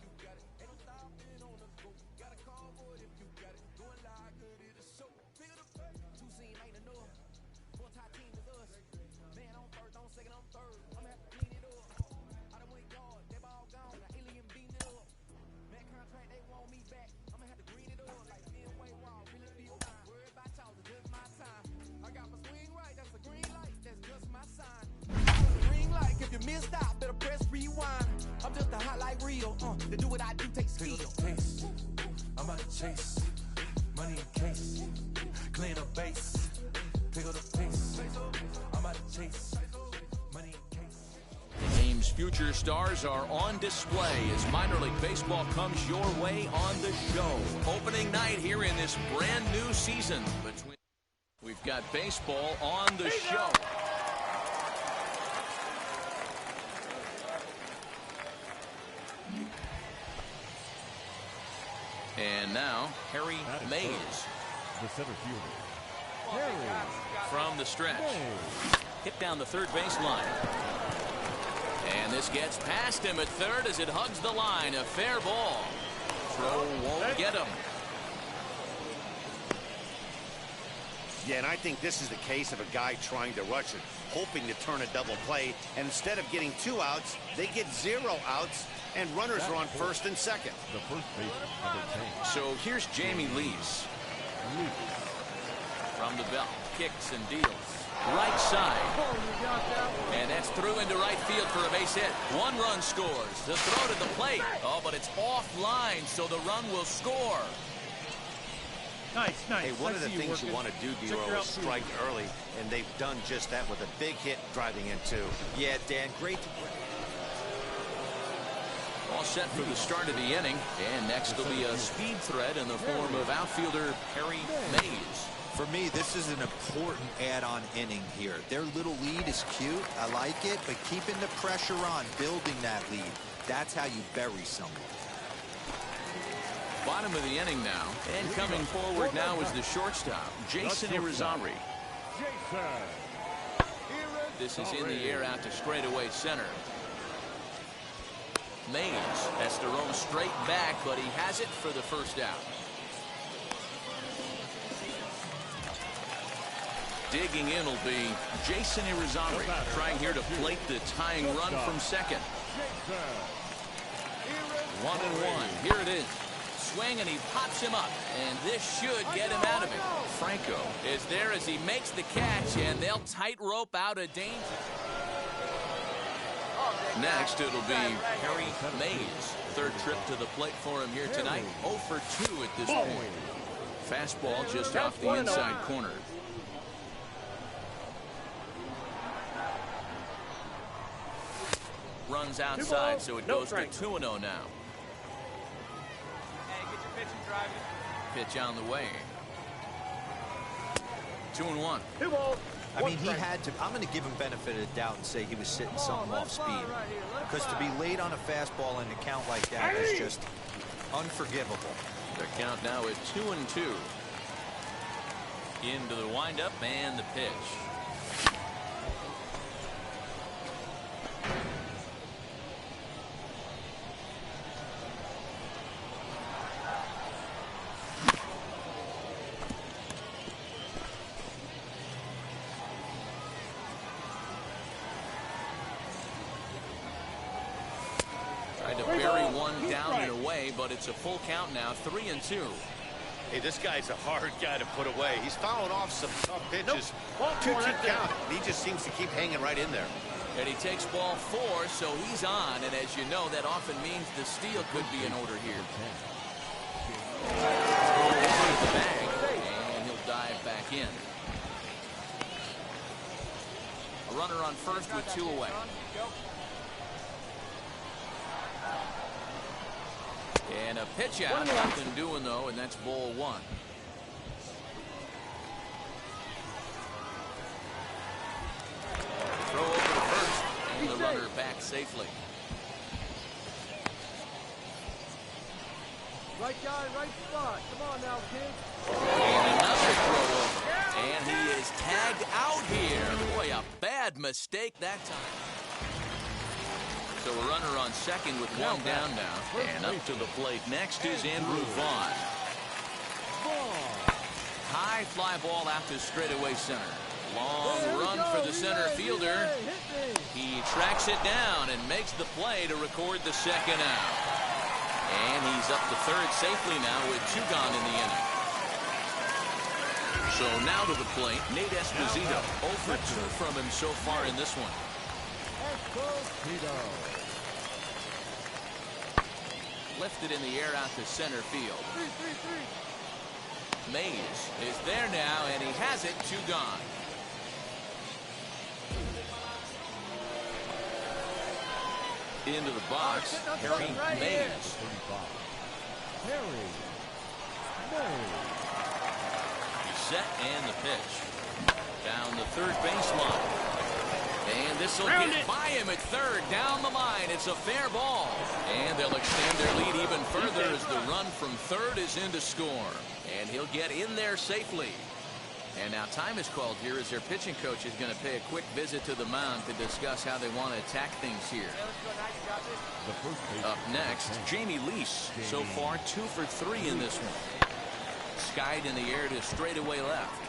missed out, better press rewind. I'm just a hot like Rio, to do what I do takes skill. Taste. I'm about to chase, money in case, clean up base, pick up the pace. I'm about to chase, money in case. The game's future stars are on display as minor league baseball comes your way on the show. Opening night here in this brand new season. We've got baseball on the show. And now, Harry Mays. The center fielder, Harry. From the stretch. Hit down the third baseline. And this gets past him at third as it hugs the line. A fair ball. Throw won't get him. Yeah, and I think this is the case of a guy trying to rush it, hoping to turn a double play, and instead of getting 2 outs, they get 0 outs, and runners are on first and second. The first baseman, number 10. So here's Jamie Lees. From the belt, kicks and deals. Right side. And that's through into right field for a base hit. 1 run scores. The throw to the plate. Oh, but it's offline, so the run will score. Nice. Hey, one of the things you want to do, D-Roll, is strike early, and they've done just that with a big hit driving in 2. Yeah, Dan, great. All set for the start of the inning. And next will be a speed threat in the form of outfielder Harry Mays. For me, this is an important add-on inning here. Their little lead is cute. I like it, but keeping the pressure on, building that lead, that's how you bury someone. Bottom of the inning now, and coming forward now is the shortstop, Jason Irizarry. This is in the air out to straightaway center. Mays has to roll straight back, but he has it for the first out. Digging in will be Jason Irizarry, trying here to plate the tying run from second. 1-1. Here it is. Swing, and he pops him up, and this should get him out of it. Franco is there as he makes the catch, and they'll tightrope out of danger. Next, it'll be Harry Mays. Third trip to the plate for him here tonight. 0 for 2 at this point. Fastball just off the inside corner. Runs outside, so it goes to 2-0 now. Pitch on the way. 2-1. I mean, he had to. I'm going to give him benefit of the doubt and say he was sitting something off speed. Because to be late on a fastball and a count like that is just unforgivable. The count now is 2-2. Into the windup and the pitch. Tried to bury one down and away, but it's a full count now, 3-2. Hey, this guy's a hard guy to put away. He's fouling off some tough pitches. 2-2 count. He just seems to keep hanging right in there. And he takes ball 4, so he's on. And as you know, that often means the steal could be in order here. Over the bag, and he'll dive back in. A runner on first with 2 away. And a pitch out, nothing doing though, and that's ball 1. Throw over to first, and the runner back safely. Right guy, right spot. Come on now, kids. And another throw over, and he is tagged out here. Boy, a bad mistake that time. So a runner on second with 1 down now. And up to the plate next is Andrew Vaughn. High fly ball out to straightaway center. Long run for the center fielder. He tracks it down and makes the play to record the second out. And he's up to third safely now with 2 gone in the inning. So now to the plate, Nate Esposito. 0 for 2 from him so far in this one. Lifted in the air out to center field. Mays is there now, and he has it. 2 gone. Into the box, Harry Mays. Set and the pitch. Down the third baseline. And this will get by him at third. Down the line. It's a fair ball. And they'll extend their lead even further as the run from third is in to score. And he'll get in there safely. And now time is called here as their pitching coach is going to pay a quick visit to the mound to discuss how they want to attack things here. Up next, Jamie Lease. So far 2 for 3 in this one. Skied in the air to straightaway left.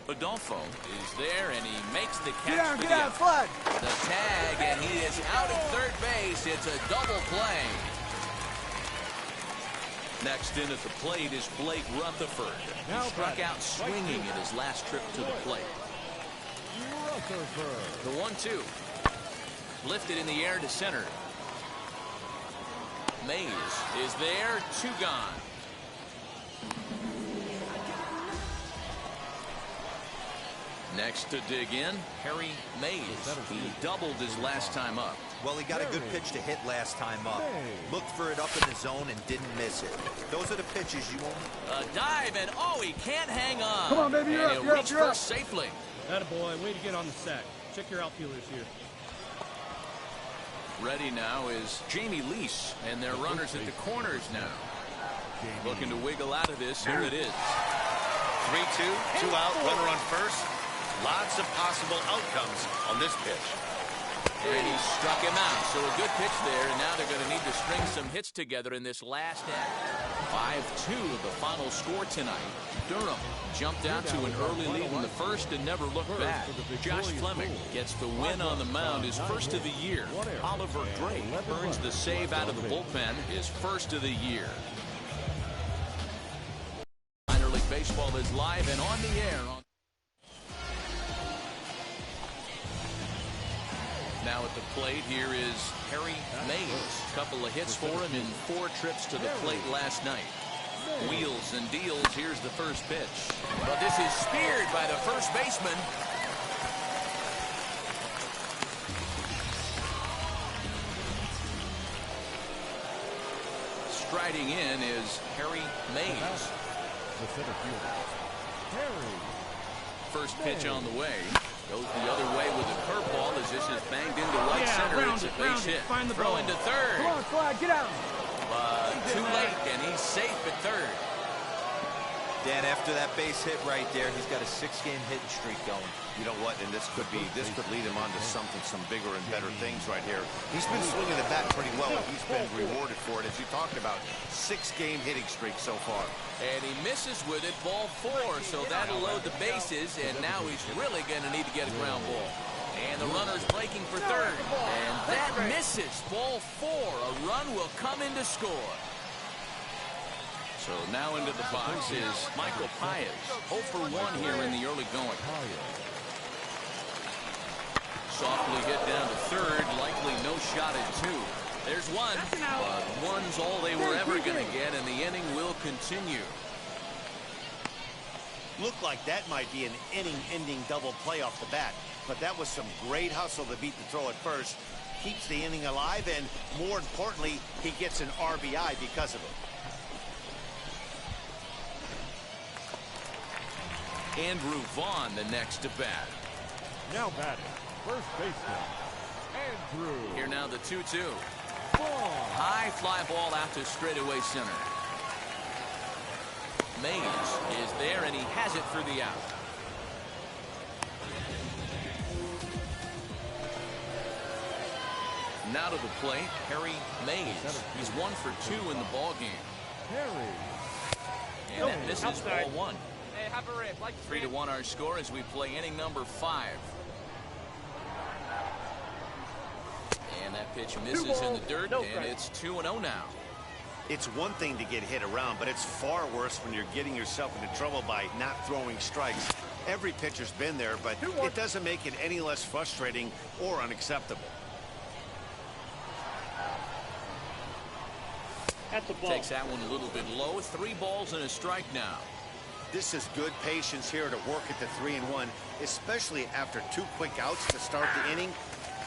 Adolfo is there, and he makes the catch. Get out, flag. The tag, and he is out at third base. It's a double play. Next in at the plate is Blake Rutherford. He struck out swinging in his last trip to the plate. The 1-2. Lifted in the air to center. Mays is there. 2 gone. Next to dig in, Harry Mays. He doubled his last time up. Well, he got a good pitch to hit last time up. Looked for it up in the zone and didn't miss it. Those are the pitches you won't. A dive, and oh, he can't hang on. Come on, baby, you're and up, he'll you're reach up, you're first up. safely. Attaboy, way to get on the sack. Check your outfielders here. Ready now is Jamie Lease, and their runners at the corners now. Looking to wiggle out of this. Here it is. 3-2, 2 out, runner on first. Lots of possible outcomes on this pitch. And he struck him out. So a good pitch there, and now they're going to need to string some hits together in this last half. 5-2 the final score tonight. Durham jumped out to an early lead in the first and never looked back. Josh Fleming gets the win on the mound, his first of the year. Oliver Drake earns the save out of the bullpen, his first of the year. Minor League Baseball is live and on the air. Now at the plate, here is Harry Mays. Couple of hits for him in 4 trips to the plate last night. Wheels and deals. Here's the first pitch. But this is speared by the first baseman. Striding in is Harry Mays. The center fielder, Harry first pitch on the way. Goes the other way with a curveball as this is banged into right center. It's a base hit. Find the Throw ball. into third. Come on, Clyde, get out. But too late, and he's safe at third. Dan, after that base hit right there, he's got a 6-game hitting streak going. You know what? And this could lead him on to something, some bigger and better things right here. He's been swinging the bat pretty well, and he's been rewarded for it, as you talked about. 6-game hitting streak so far. And he misses with it, ball 4, so that'll load the bases, and now he's really going to need to get a ground ball. And the runner's breaking for third, and that misses, ball 4. A run will come in to score. So now into the box is Michael Paez. 0 for 1 here in the early going. Softly hit down to third, likely no shot at 2. There's one, but one's all they were ever going to get, and the inning will continue. Looked like that might be an inning-ending double play off the bat, but that was some great hustle to beat the throw at first. Keeps the inning alive, and more importantly, he gets an RBI because of it. Andrew Vaughn, the next to bat. Now batting, first baseman, Andrew. Here now the 2-2. Vaughn. High fly ball out to straightaway center. Mays is there, and he has it for the out. Now to the plate, Harry Mays. He's 1 for 2 in the ball game. Harry. And that misses ball 1. Hey, have a rip. 3-1 our score as we play inning number 5. And that pitch misses in the dirt, and it's 2-0 now. It's one thing to get hit around, but it's far worse when you're getting yourself into trouble by not throwing strikes. Every pitcher's been there, but it doesn't make it any less frustrating or unacceptable. That's a ball. Takes that one a little bit low. 3 balls and a strike now. This is good patience here to work at the 3-1, especially after 2 quick outs to start the inning.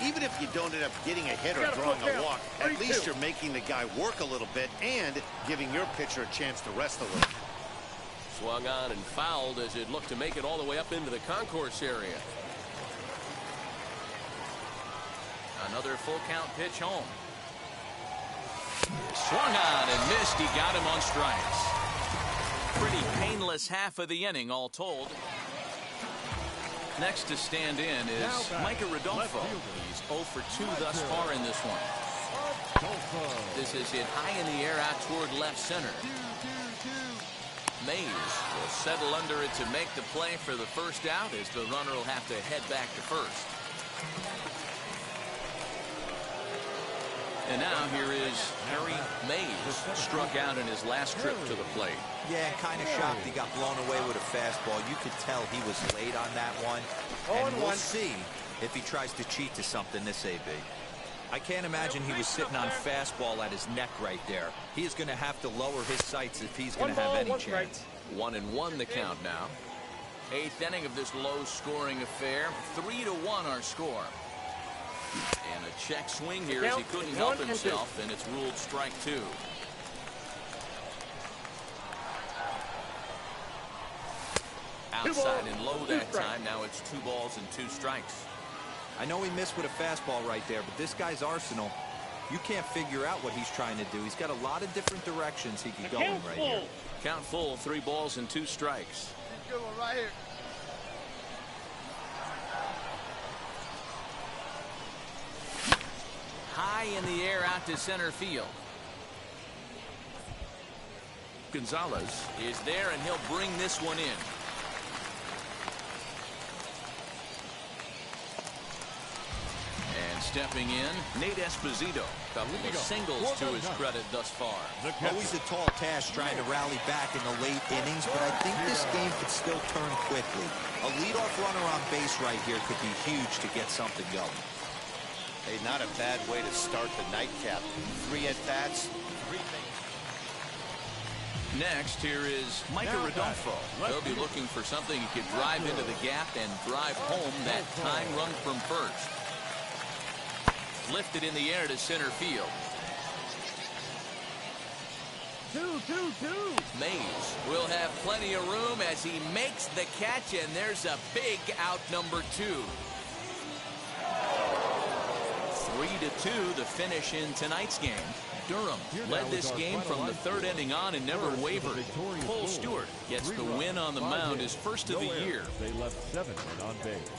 Even if you don't end up getting a hit or drawing a walk, at least you're making the guy work a little bit and giving your pitcher a chance to rest a little. Swung on and fouled as it looked to make it all the way up into the concourse area. Another full count pitch home. Swung on and missed. He got him on strikes. Pretty painless half of the inning all told. Next to stand in is Micah Rodolfo. He's 0 for 2 thus far in this one. This is hit high in the air out toward left center. Mays will settle under it to make the play for the first out as the runner will have to head back to first. And now here is Harry Mays, struck out in his last trip to the plate. Yeah, kind of shocked he got blown away with a fastball. You could tell he was late on that one. And we'll see if he tries to cheat to something this AB. I can't imagine he was sitting on fastball at his neck right there. He is going to have to lower his sights if he's going to have any chance. 1-1 the count now. 8th inning of this low-scoring affair. 3-1 our score. And a check swing here as he couldn't help himself, and it's ruled strike 2. Outside and low that time. Now it's 2 balls and 2 strikes. I know he missed with a fastball right there, but this guy's arsenal, you can't figure out what he's trying to do. He's got a lot of different directions he could go in right here. Count full, 3 balls and 2 strikes. Good one right here. High in the air out to center field. Gonzalez is there, and he'll bring this one in. And stepping in, Nate Esposito. Couple of singles to his credit thus far. Always a tall task trying to rally back in the late innings, but I think this game could still turn quickly. A leadoff runner on base right here could be huge to get something going. Hey, not a bad way to start the nightcap. 3 at-bats, 3 things. Next, here is Micah Rodolfo. He'll be looking for something he could drive into the gap and drive home that tying run from first. Lifted in the air to center field. Two. Mays will have plenty of room as he makes the catch, and there's a big out number 2. 3-2 the finish in tonight's game. Durham led this game from the 3rd inning on and never wavered. Cole Stewart gets the win on the mound, his first of the year. They left 7 men on base.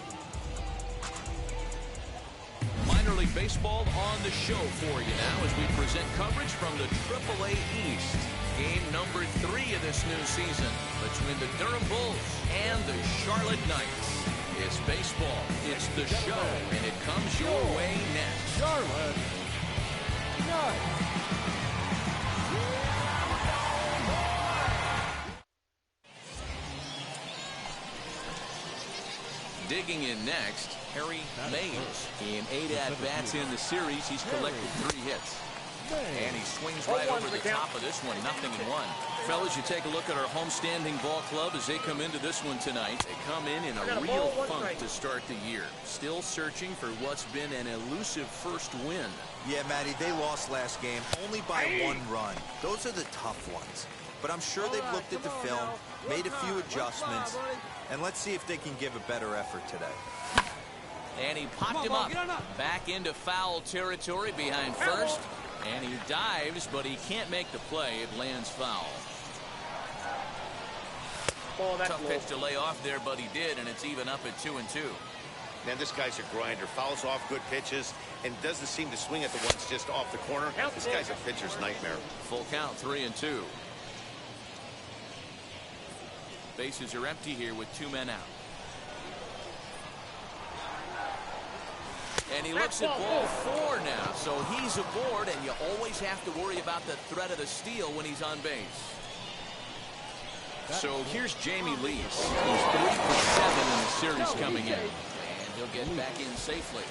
Minor League Baseball on the show for you now as we present coverage from the AAA East. Game number 3 of this new season between the Durham Bulls and the Charlotte Knights. It's baseball, it's the show, and it comes your way next. Charlotte Knights. Digging in next, Harry Mays. In 8 at-bats in the series, he's collected 3 hits. And he swings right over the top of this one, 0-1. Fellas, you take a look at our homestanding ball club as they come into this one tonight. They come in a real funk to start the year. Still searching for what's been an elusive first win. Yeah, Matty, they lost last game only by 1 run. Those are the tough ones. But I'm sure they've looked at the film, made a few adjustments, and let's see if they can give a better effort today. And he popped him up. Back into foul territory behind first. And he dives, but he can't make the play. It lands foul. Tough pitch to lay off there, but he did, and it's even up at 2-2. Man, this guy's a grinder. Fouls off good pitches and doesn't seem to swing at the ones just off the corner. This guy's a pitcher's nightmare. Full count, 3-2. Bases are empty here with 2 men out. And he looks at ball 4 now, so he's aboard, and you always have to worry about the threat of the steal when he's on base. So here's Jamie Lees. He's 3 for 7 in the series coming in, and he'll get back in safely.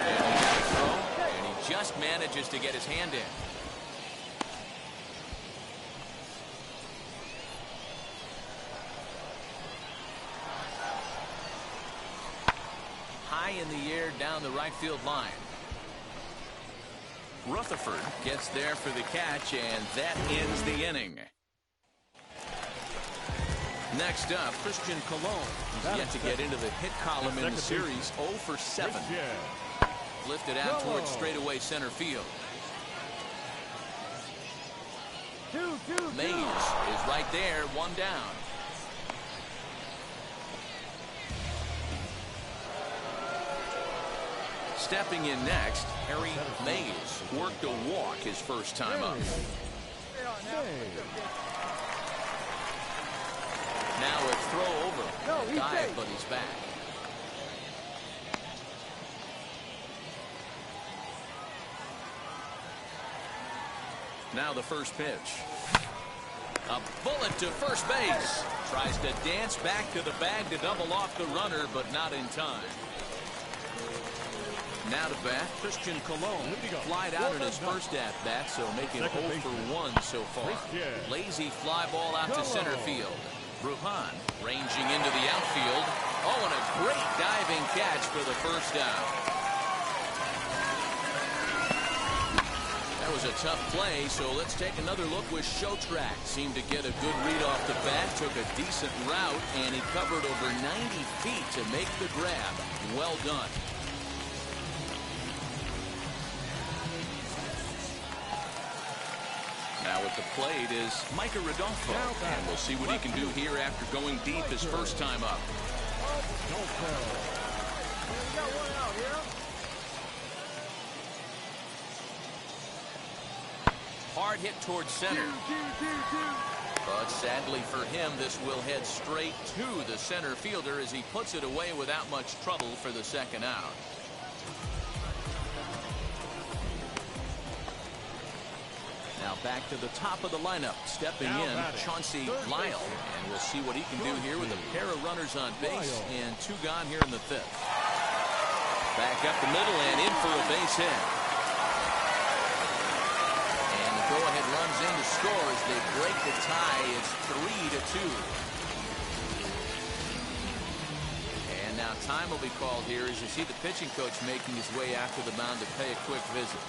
And he got a throw, and he just manages to get his hand in. High in the air down the right field line. Rutherford gets there for the catch, and that ends the inning. Next up, Christian Colon. He's yet to get into the hit column in the series. 0 for 7. Lifted out towards straightaway center field. Mays is right there, 1 down. Stepping in next, Harry Mays worked a walk his first time up. Now a throw over. Dive, but he's back. Now the first pitch. A bullet to first base. Tries to dance back to the bag to double off the runner, but not in time. Now to bat, Christian Colon flied out in his first at-bat, so making 0 for 1 so far. Lazy fly ball out to center field. Bruhan ranging into the outfield. Oh, and a great diving catch for the first down. That was a tough play, so let's take another look with Showtrack. Seemed to get a good read off the bat, took a decent route, and he covered over 90 feet to make the grab. Well done. Now at the plate is Micah Rodolfo, and we'll see what he can do here after going deep his first time up. Hard hit towards center. But sadly for him, this will head straight to the center fielder as he puts it away without much trouble for the second out. Now back to the top of the lineup. Stepping in, Chauncey Lyle. And we'll see what he can do here with a pair of runners on base and 2 gone here in the 5th. Back up the middle and in for a base hit. And the go-ahead runs in to score as they break the tie. It's 3-2. And now Time will be called here as you see the pitching coach making his way out to the mound to pay a quick visit.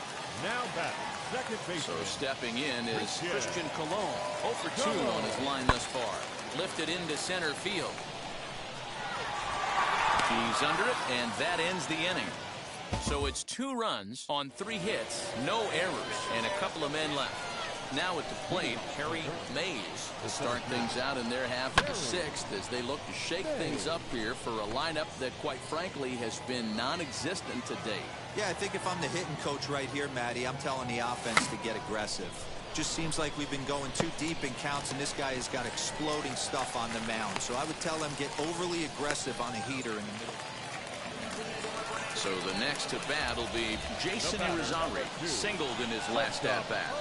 Now back, second base. So stepping in is Christian Colon. 0 for 2 on his line thus far. Lifted into center field. He's under it, and that ends the inning. So it's 2 runs on 3 hits, no errors, and a couple of men left. Now at the plate, Harry Mays to start things out in their half of the 6th as they look to shake things up here for a lineup that, quite frankly, has been non-existent to date. Yeah, I think if I'm the hitting coach right here, Matty, I'm telling the offense to get aggressive. Just seems like we've been going too deep in counts, and this guy has got exploding stuff on the mound. So I would tell them get overly aggressive on a heater in the middle. So the next to bat will be Jason Irizarry, singled in his last at-bat.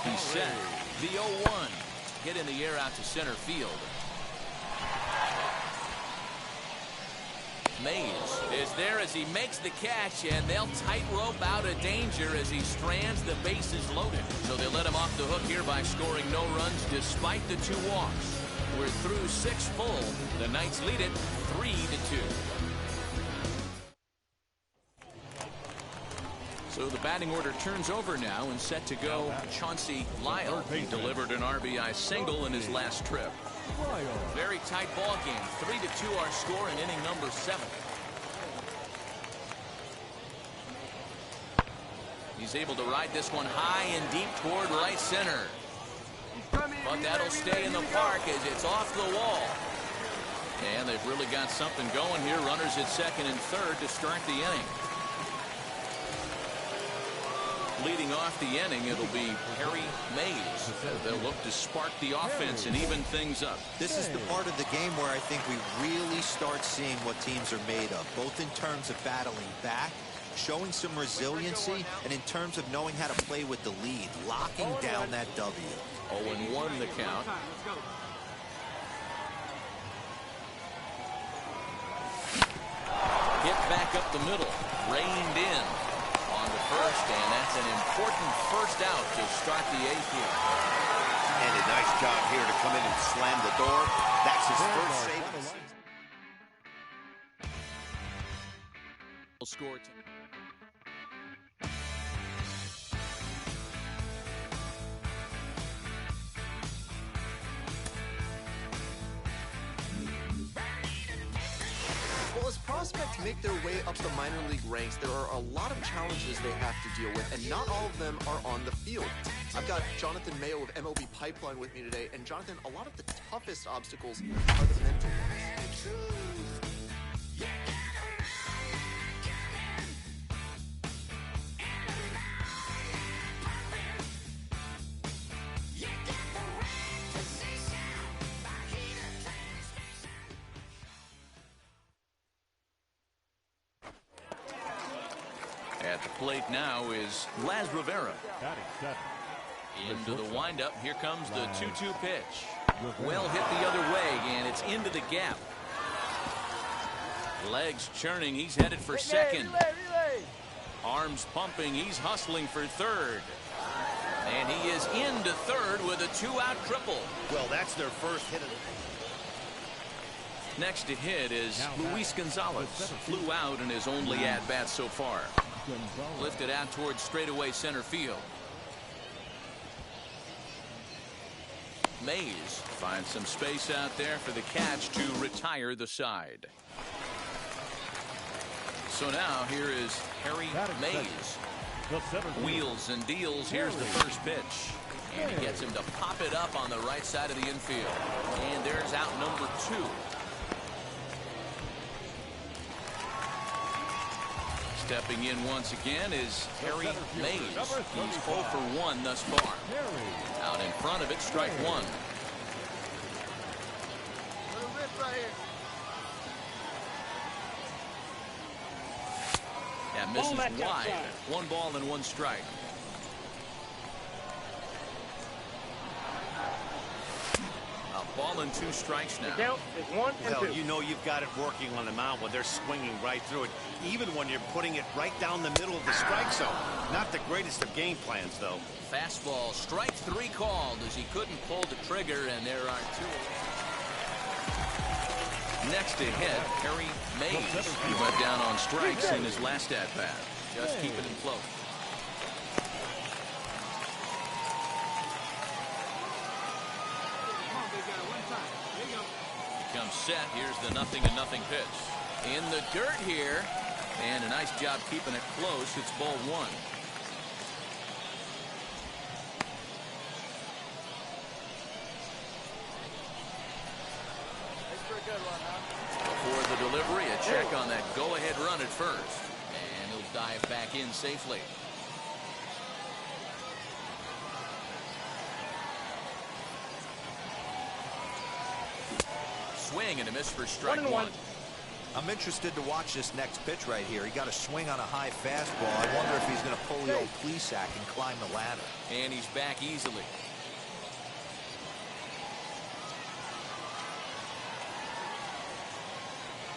He's set. The 0-1. Hit in the air out to center field. Mays is there as he makes the catch, and they'll tightrope out of danger as he strands the bases loaded. So they let him off the hook here by scoring no runs despite the 2 walks. We're through 6 full. The Knights lead it 3-2. So the batting order turns over now and set to go Chauncey Lyle. He delivered an RBI single in his last trip. Very tight ball game. 3-2 our score in inning number 7. He's able to ride this one high and deep toward right center. But that'll stay in the park as it's off the wall. And they've really got something going here. Runners at second and third to start the inning. Leading off the inning, it'll be Harry Mays. They'll look to spark the offense and even things up. This is the part of the game where I think we really start seeing what teams are made of, both in terms of battling back, showing some resiliency, and in terms of knowing how to play with the lead, locking down that W. 0-1 the count. Hit back up the middle, reined in on the first, and that's an important first out to start the 8th here. And a nice job here to come in and slam the door. That's his first save of the season. Score. Well, as prospects make their way up the minor league ranks, there are a lot of challenges they have to deal with, and not all of them are on the field. I've got Jonathan Mayo of MLB Pipeline with me today, and Jonathan, a lot of the toughest obstacles are the mental ones. At the plate now is Laz Rivera. Into the windup. Here comes the 2-2 pitch. Well hit the other way, and it's into the gap. Legs churning. He's headed for second. Arms pumping. He's hustling for third. And he is into third with a 2-out triple. Well, that's their first hit of the Next to hit is Luis Gonzalez. Flew out in his only at-bat so far. Lifted out towards straightaway center field. Mays finds some space out there for the catch to retire the side. So now here is Harry Mays. Wheels and deals. Here's the first pitch. And he gets him to pop it up on the right side of the infield. And there's out number 2. Stepping in once again is Harry Mays. He's 0 for 1 thus far. Out in front of it, strike 1. That misses wide. 1 ball and 1 strike. A ball and 2 strikes now. Count is 1 and 2. Well, you know you've got it working on the mound when they're swinging right through it, even when you're putting it right down the middle of the strike zone. Not the greatest of game plans, though. Fastball, strike 3 called as he couldn't pull the trigger, and there are 2. next to hit, Harry Mays. He went down on strikes in his last at-bat. Just keep it in close. He comes set. Here's the 0-0 pitch. In the dirt here. And a nice job keeping it close. It's ball one. Before the delivery, a check on that go-ahead run at first. And he'll dive back in safely. Swing and a miss for strike one. I'm interested to watch this next pitch right here. He got a swing on a high fastball. I wonder if he's going to pull the old Plesac and climb the ladder. And he's back easily.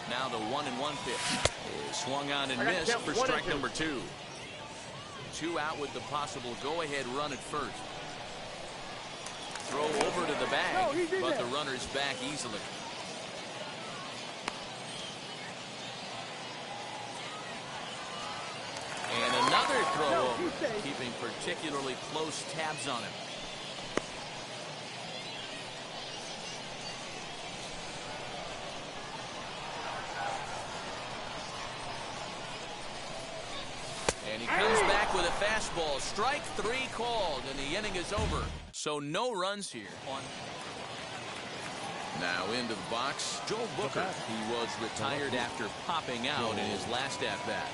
Now the 1-1 pitch is swung on and missed for strike number two. 2 out with the possible go-ahead run at first. Throw over to the bag, but the runner's back easily. And another throw over, keeping particularly close tabs on him. And he comes back with a fastball. Strike 3 called, and the inning is over. So no runs here. Now into the box, Joe Booker. He was retired after popping out in his last at-bat.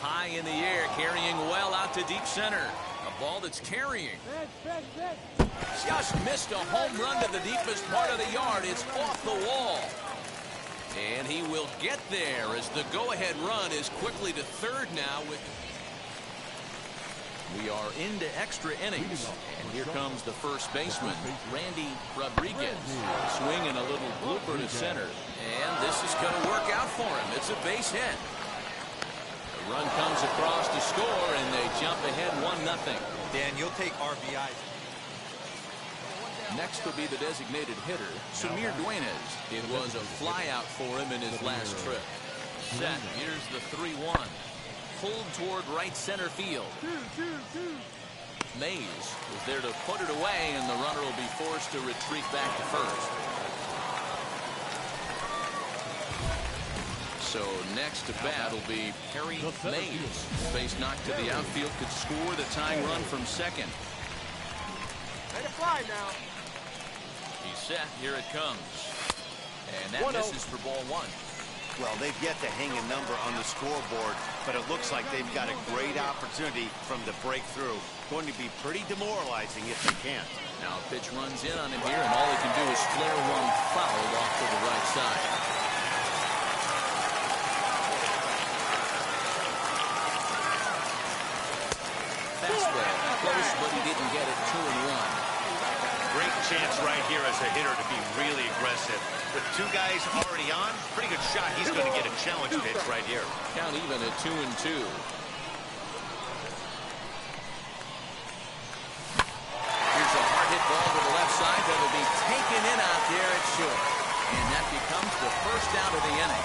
High in the air, carrying well out to deep center. A ball that's carrying. Just missed a home run to the deepest part of the yard. It's off the wall. And he will get there as the go-ahead run is quickly to third now. We are into extra innings. And here comes the first baseman, Randy Rodriguez. Swinging a little blooper to center. And this is going to work out for him. It's a base hit. The run comes across to score, and they jump ahead 1-0. Dan, you'll take RBI. Next will be the designated hitter, Samir Duenas. It was a flyout for him in his last trip. Set. Here's the 3-1. Pulled toward right center field. Mays is there to put it away, and the runner will be forced to retreat back to first. So next to bat will be Harry Mays. Base knock to the outfield could score the tying run from second. Let it fly now. He's set. Here it comes. And that misses for ball one. Well, they've yet to hang a number on the scoreboard, but it looks like they've got a great opportunity from the breakthrough. Going to be pretty demoralizing if they can't. Now a pitch runs in on him here, and all he can do is flare one foul off to the right side. Fastball close, but he didn't get it. 2-1. Great chance right here as a hitter to be really aggressive. With 2 guys already on, pretty good shot. He's going to get a challenge pitch right here. Count even at 2-2. Here's a hard hit ball to the left side that will be taken in out there at short. And that becomes the first out of the inning.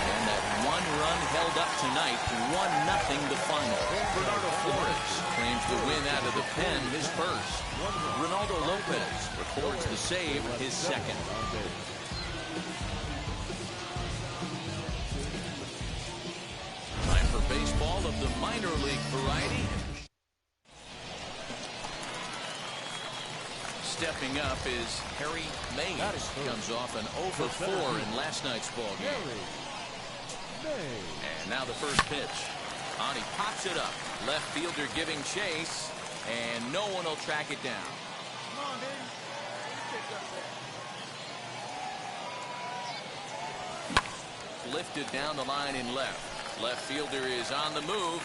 And that 1 run held up tonight, 1-0 the final. Bernardo Flores claims the win out of the pen, his first. Ronaldo Lopez records the save, his second. Time for baseball of the minor league variety. Stepping up is Harry Mays. Comes off an 0-for-4 in last night's ball game. And now the first pitch. He pops it up. Left fielder giving chase, and no one will track it down. Come on, baby. Lifted down the line in left. Left fielder is on the move,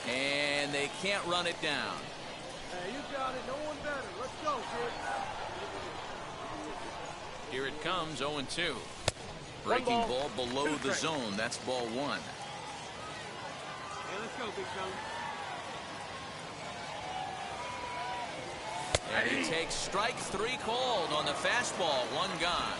and they can't run it down. Hey, you got it. No one better. Let's go, kid. Here it comes, 0-2. Breaking ball below the zone. That's ball one. Hey, let's go, big fella. And he takes strike 3 called on the fastball. 1 gone.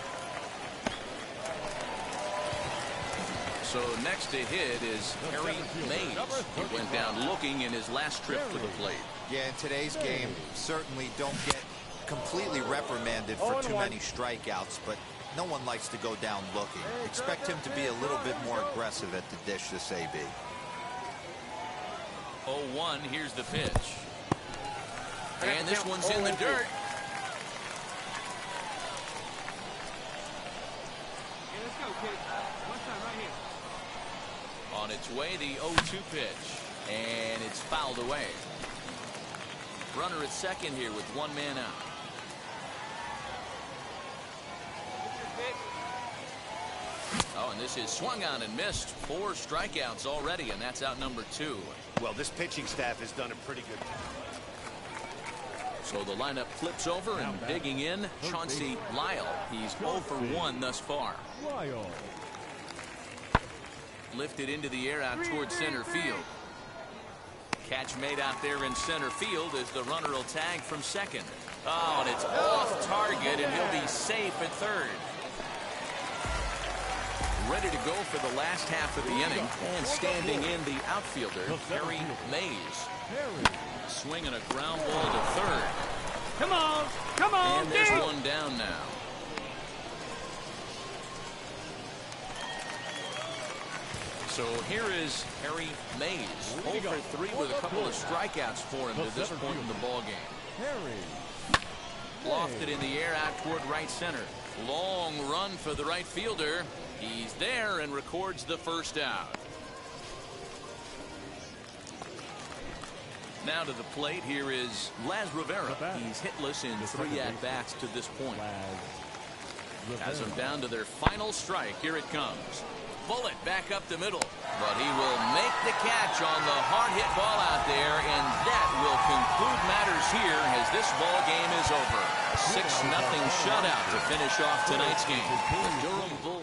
So next to hit is Harry Mays. He went down looking in his last trip to the plate. Yeah, in today's game, certainly don't get completely reprimanded for too many strikeouts, but no one likes to go down looking. Expect him to be a little bit more aggressive at the dish this AB. 0-1, here's the pitch. And this one's in the dirt. Let's go, kid. One time right here. On its way, the 0-2 pitch. And it's fouled away. Runner at second here with one man out. Oh, and this is swung on and missed. 4 strikeouts already, and that's out number 2. Well, this pitching staff has done a pretty good job. So the lineup flips over and digging in, Chauncey Lyle. He's 0 for 1 thus far. Lyle. Lifted into the air out towards center field. Catch made out there in center field as the runner will tag from second. Oh, and it's off target, and he'll be safe at third. Ready to go for the last half of the inning, and standing in the outfielder, Harry Mays. Swinging a ground ball to third. Come on, come on, and there's one down now. So here is Harry Mays, 0 for 3 with a couple of strikeouts for him to this point in the ball game. Lofted in the air out toward right center. Long run for the right fielder. He's there and records the first out. Now to the plate, here is Laz Rivera. He's hitless in 3 at-bats to this point. Has them down to their final strike. Here it comes. Bullet back up the middle. But he will make the catch on the hard hit ball out there, and that will conclude matters here as this ball game is over. 6-0 shutout to finish off tonight's game. The Durham Bulls